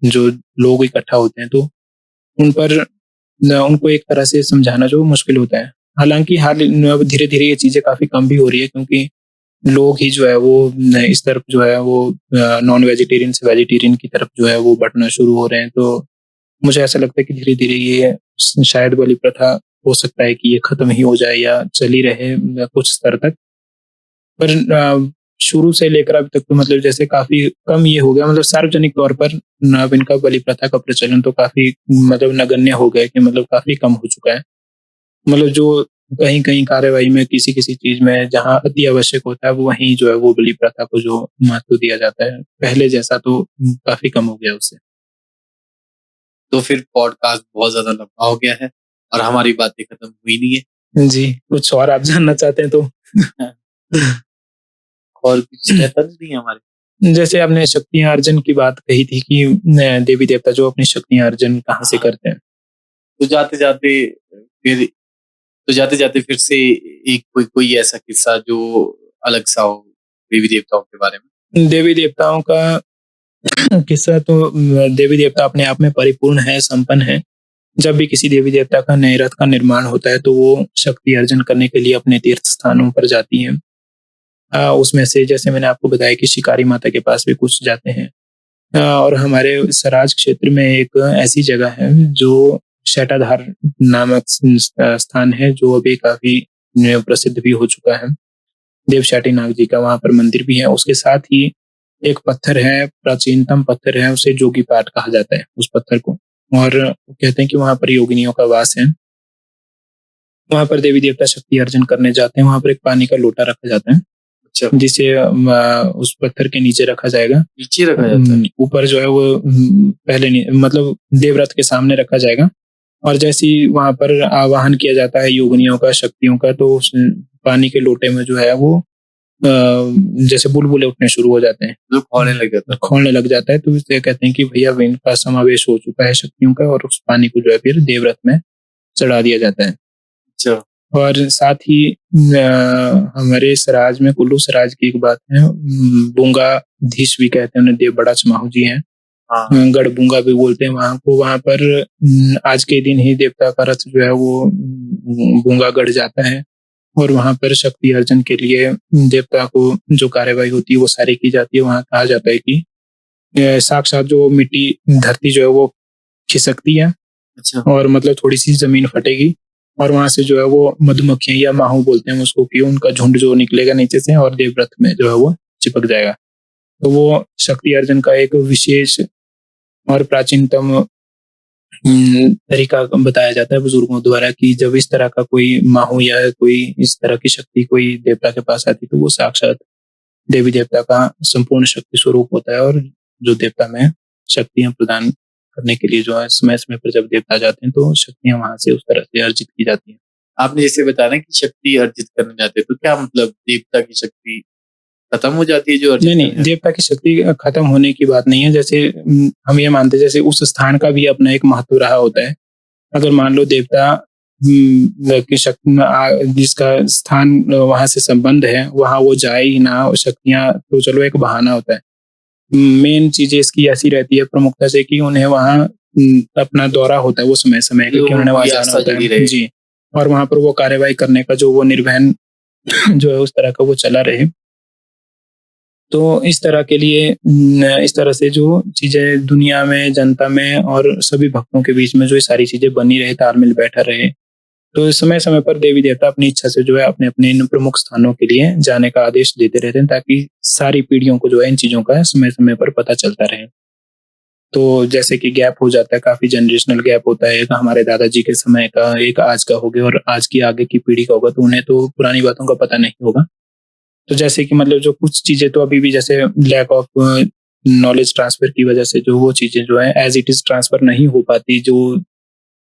जो लोग इकट्ठा होते हैं, तो उन पर उनको एक तरह से समझाना जो मुश्किल होता है। हालांकि अब धीरे धीरे ये चीजें काफी कम भी हो रही है, क्योंकि लोग ही जो है वो इस तरफ जो है वो नॉन वेजिटेरियन से वेजिटेरियन की तरफ जो है वो बढ़ना शुरू हो रहे हैं। तो मुझे ऐसा लगता है कि धीरे धीरे ये शायद बलि प्रथा हो सकता है कि ये खत्म ही हो जाए या चली रहे कुछ स्तर तक। पर शुरू से लेकर अभी तक तो मतलब जैसे काफी कम ये हो गया, मतलब सार्वजनिक तौर पर अब इनका बलि प्रथा का प्रचलन तो काफी मतलब नगण्य हो गया, कि मतलब काफी कम हो चुका है। मतलब जो कहीं कहीं कार्यवाही में किसी किसी चीज में जहाँ अति आवश्यक होता है, वो वहीं जो है वो बलि प्रथा को जो महत्व दिया जाता है, पहले जैसा तो काफी कम हो गया उससे। तो फिर पॉडकास्ट बहुत ज्यादा लंबा हो गया है और हमारी बातें खत्म हुई नहीं है। जी, कुछ और आप जानना चाहते हैं तो? और कुछ रहता नहीं हमारे। जैसे आपने शक्तियां अर्जन की बात कही थी कि देवी देवता जो अपनी शक्तियां अर्जन कहाँ से करते हैं, तो जाते जाते फिर से एक कोई ऐसा किस्सा जो अलग सा हो देवी देवताओं के बारे में। देवी देवताओं का किस्सा तो देवी देवता अपने आप में परिपूर्ण है, संपन्न है। जब भी किसी देवी देवता का नए रथ का निर्माण होता है, तो वो शक्ति अर्जन करने के लिए अपने तीर्थ स्थानों पर जाती हैं। उसमें से जैसे मैंने आपको बताया कि शिकारी माता के पास भी कुछ जाते हैं। और हमारे सराज क्षेत्र में एक ऐसी जगह है जो शटाधार नामक स्थान है, जो अभी काफी प्रसिद्ध भी हो चुका है। देव शाटी नाग जी का वहां पर मंदिर भी है। उसके साथ ही एक पत्थर है, प्राचीनतम पत्थर है, उसे जोगी पाट कहा जाता है उस पत्थर को। और कहते हैं कि वहां पर योगिनियों का वास है। वहां पर देवी देवता शक्ति अर्जन करने जाते हैं। वहां पर एक पानी का लोटा रखा जाता है, जिसे उस पत्थर के नीचे रखा जाएगा। नीचे रखा जाता है, ऊपर जो है वो पहले मतलब देवरथ के सामने रखा जाएगा। और जैसे ही वहां पर आवाहन किया जाता है योगिनियों का, शक्तियों का, तो उस पानी के लोटे में जो है वो जैसे बुलबुले उठने शुरू हो जाते हैं, जो खोलने लग जाता है। तो इसलिए कहते हैं कि भैया अब इनका समावेश हो चुका है शक्तियों का, और उस पानी को जो है फिर देवव्रत में चढ़ा दिया जाता है। अच्छा। और साथ ही हमारे सराज में, कुल्लू सराज की एक बात है, बुंगाधीश भी कहते हैं उन्हें, देव बड़ा चमाहू जी हैं, हाँ। गढ़ बुंगा भी बोलते हैं वहां को। वहां पर आज के दिन ही देवता का रथ जो है वो बुंगा गढ़ जाता है, और वहां पर शक्ति अर्जन के लिए देवता को जो कार्यवाही होती है वो सारी की जाती है। वहां कहा जाता है कि साक्षात जो मिट्टी, धरती जो है वो खिसकती है, अच्छा। और मतलब थोड़ी सी जमीन फटेगी, और वहां से जो है वो मधुमक्खियां या माहू बोलते हैं उसको, कि उनका झुंड जो निकलेगा नीचे से और देवव्रत में जो है वो चिपक जाएगा। तो वो शक्ति अर्जन का एक विशेष और प्राचीनतम तरीका बताया जाता है बुजुर्गों द्वारा, कि जब इस तरह का कोई माहू या कोई इस तरह की शक्ति कोई देवता के पास आती, तो वो साक्षात देवी देवता का संपूर्ण शक्ति स्वरूप होता है, और जो देवता में शक्तियां प्रदान करने के लिए जो है समय समय पर जब देवता जाते हैं तो शक्तियां वहां से उस तरह से अर्जित की जाती हैं। आपने जैसे बताया ना कि शक्ति अर्जित करने जाते हैं, तो क्या मतलब देवता की शक्ति खत्म हो जाती है जो अर्जित नहीं, देवता की शक्ति खत्म होने की बात नहीं है। जैसे हम ये मानते हैं जैसे उस स्थान का भी अपना एक महत्व रहा होता है। अगर मान लो देवता की शक्ति, जिसका स्थान वहां से संबंध है, वहां वो जाए ही ना, शक्तियां तो चलो एक बहाना होता है। मेन चीजें इसकी ऐसी रहती है प्रमुखता से कि उन्हें वहाँ अपना दौरा होता है वो समय समय कि उन्हें वहां जाना होता है जी, और वहां पर वो कार्यवाही करने का जो वो निर्वहन जो है उस तरह का वो चला रहे। तो इस तरह के लिए इस तरह से जो चीजें दुनिया में, जनता में और सभी भक्तों के बीच में जो ये सारी चीजें बनी रहे, तालमेल बैठा रहे, तो समय समय पर देवी देवता अपनी इच्छा से जो है अपने अपने इन प्रमुख स्थानों के लिए जाने का आदेश देते रहते हैं, ताकि सारी पीढ़ियों को जो है इन चीजों का समय समय पर पता चलता रहे। तो जैसे कि गैप हो जाता है, काफी जनरेशनल गैप होता है, एक हमारे दादाजी के समय का, एक आज का हो गया, और आज की आगे की पीढ़ी का होगा, तो उन्हें तो पुरानी बातों का पता नहीं होगा। तो जैसे कि मतलब जो कुछ चीजें तो अभी भी जैसे लैक ऑफ नॉलेज ट्रांसफर की वजह से जो वो चीजें जो है एज इट इज ट्रांसफर नहीं हो पाती, जो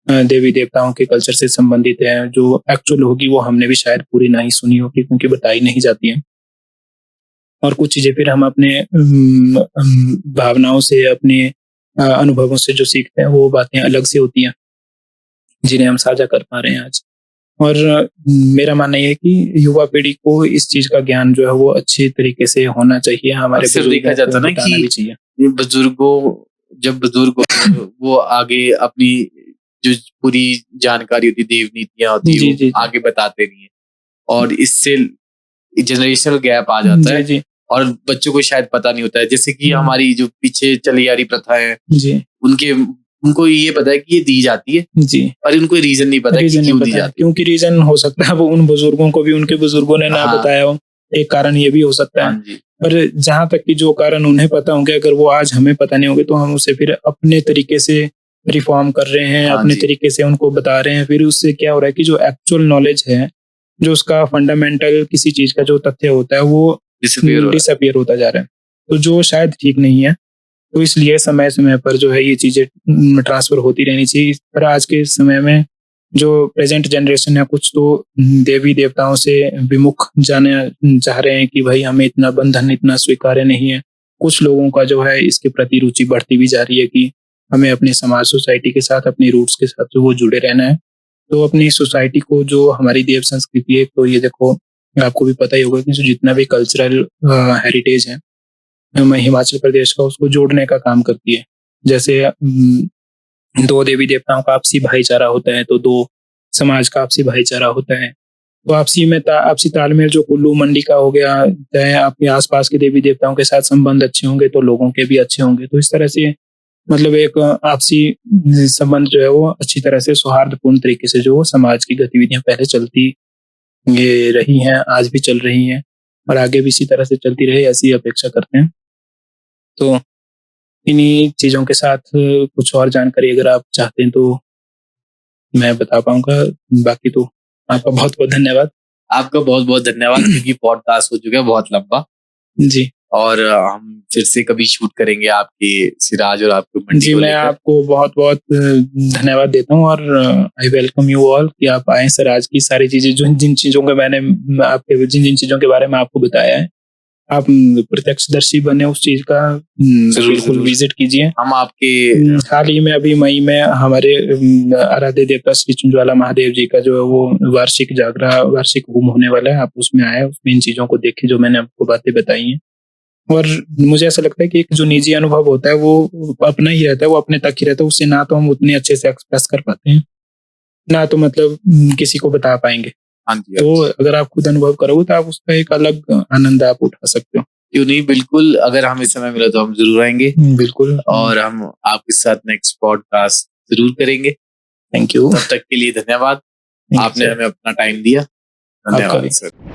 देवी देवताओं के कल्चर से संबंधित है, जो एक्चुअल होगी वो हमने भी शायद पूरी नहीं सुनी होगी, क्योंकि बताई नहीं जाती है। और कुछ चीजें फिर हम अपने भावनाओं से, अपने अनुभवों से जो सीखते हैं वो बातें अलग से होती हैं, जिन्हें हम साझा कर पा रहे हैं आज। और मेरा मानना ये है कि युवा पीढ़ी को इस चीज का ज्ञान जो है वो अच्छे तरीके से होना चाहिए। हमारे देखा जाता ना कि जब बुजुर्ग वो आगे अपनी जो पूरी जानकारी होती, देव नीतियां होती है, वो आगे बताते नहीं है, और इससे जनरेशनल गैप आ जाता है, और बच्चों को शायद पता नहीं होता है। जैसे कि हमारी जो पीछे चली आ रही प्रथा है, उनको ये पता है कि ये दी जाती है जी, पर उनको रीजन नहीं पता कि क्यों दी जाती है। क्योंकि रीजन हो सकता है वो उन बुजुर्गों को भी उनके बुजुर्गों ने ना बताया हो, एक कारण ये भी हो सकता है। पर जहां तक कि जो कारण उन्हें पता होंगे, अगर वो आज हमें पता नहीं होंगे, तो हम उसे फिर अपने तरीके से रिफॉर्म कर रहे हैं, अपने तरीके से उनको बता रहे हैं। फिर उससे क्या हो रहा है कि जो एक्चुअल नॉलेज है, जो उसका फंडामेंटल किसी चीज का जो तथ्य होता है, वो डिसअपियर होता जा रहा है, तो जो शायद ठीक नहीं है। तो इसलिए समय समय पर जो है ये चीजें ट्रांसफर होती रहनी चाहिए। पर आज के समय में जो प्रेजेंट जनरेशन है, कुछ तो देवी देवताओं से विमुख जाने चाह रहे हैं कि भाई हमें इतना बंधन, इतना स्वीकार्य नहीं है। कुछ लोगों का जो है इसके प्रति रुचि बढ़ती भी जा रही है कि हमें अपने समाज, सोसाइटी के साथ, अपनी रूट्स के साथ जो वो जुड़े रहना है। तो अपनी सोसाइटी को, जो हमारी देव संस्कृति है, तो ये देखो आपको भी पता ही होगा कि जो जितना भी कल्चरल हेरिटेज है हिमाचल प्रदेश का, उसको जोड़ने का काम करती है। जैसे दो देवी देवताओं का आपसी भाईचारा होता है, तो दो समाज का आपसी भाईचारा होता है। तो आपसी तालमेल जो कुल्लू मंडी का हो गया, चाहे आपके आसपास के देवी देवताओं के साथ संबंध अच्छे होंगे तो लोगों के भी अच्छे होंगे। तो इस तरह से मतलब एक आपसी संबंध जो है वो अच्छी तरह से सौहार्दपूर्ण तरीके से जो समाज की गतिविधियां पहले चलती ये रही हैं, आज भी चल रही हैं, और आगे भी इसी तरह से चलती रहे, ऐसी अपेक्षा करते हैं। तो इन्हीं चीजों के साथ कुछ और जानकारी अगर आप चाहते हैं तो मैं बता पाऊंगा, बाकी तो आपका बहुत बहुत धन्यवाद। आपका बहुत बहुत धन्यवाद, क्योंकि पॉडकास्ट हो चुका है बहुत लंबा जी, और हम फिर से कभी शूट करेंगे आपके सिराज और आपके मंडी जी, को मैं लेकर। आपको बहुत बहुत धन्यवाद देता हूँ और आई वेलकम यू ऑल कि आप आए सर। आज की सारी चीजें जिन चीजों के जिन चीजों के बारे में आपको बताया है, आप प्रत्यक्षदर्शी बने उस चीज का। बिल्कुल जरूर। विजिट कीजिए। हम आपके हाल ही में अभी मई में हमारे आराध्य देवता श्री चुंजवाला महादेव जी का जो है वो वार्षिक होम होने वाला है। आप उसमें आए, उसमें इन चीजों को देखें जो मैंने आपको बातें बताई हैं। और मुझे ऐसा लगता है कि एक जो निजी अनुभव होता है वो अपना ही रहता है, वो अपने तक ही रहता है। उससे ना तो हम उतने अच्छे से एक्सप्रेस कर पाते हैं, ना तो मतलब किसी को बता पाएंगे। हाँ जी, तो अगर आप खुद अनुभव करोगे तो आप उसका एक अलग आनंद आप उठा सकते हो। क्यों नहीं, बिल्कुल। अगर हमें समय मिला तो हम जरूर आएंगे बिल्कुल। और हम आपके साथ नेक्स्ट पॉडकास्ट जरूर करेंगे। Thank you. तब तक के लिए धन्यवाद। आपने हमें अपना टाइम दिया। आपका धन्यवाद भी। सर।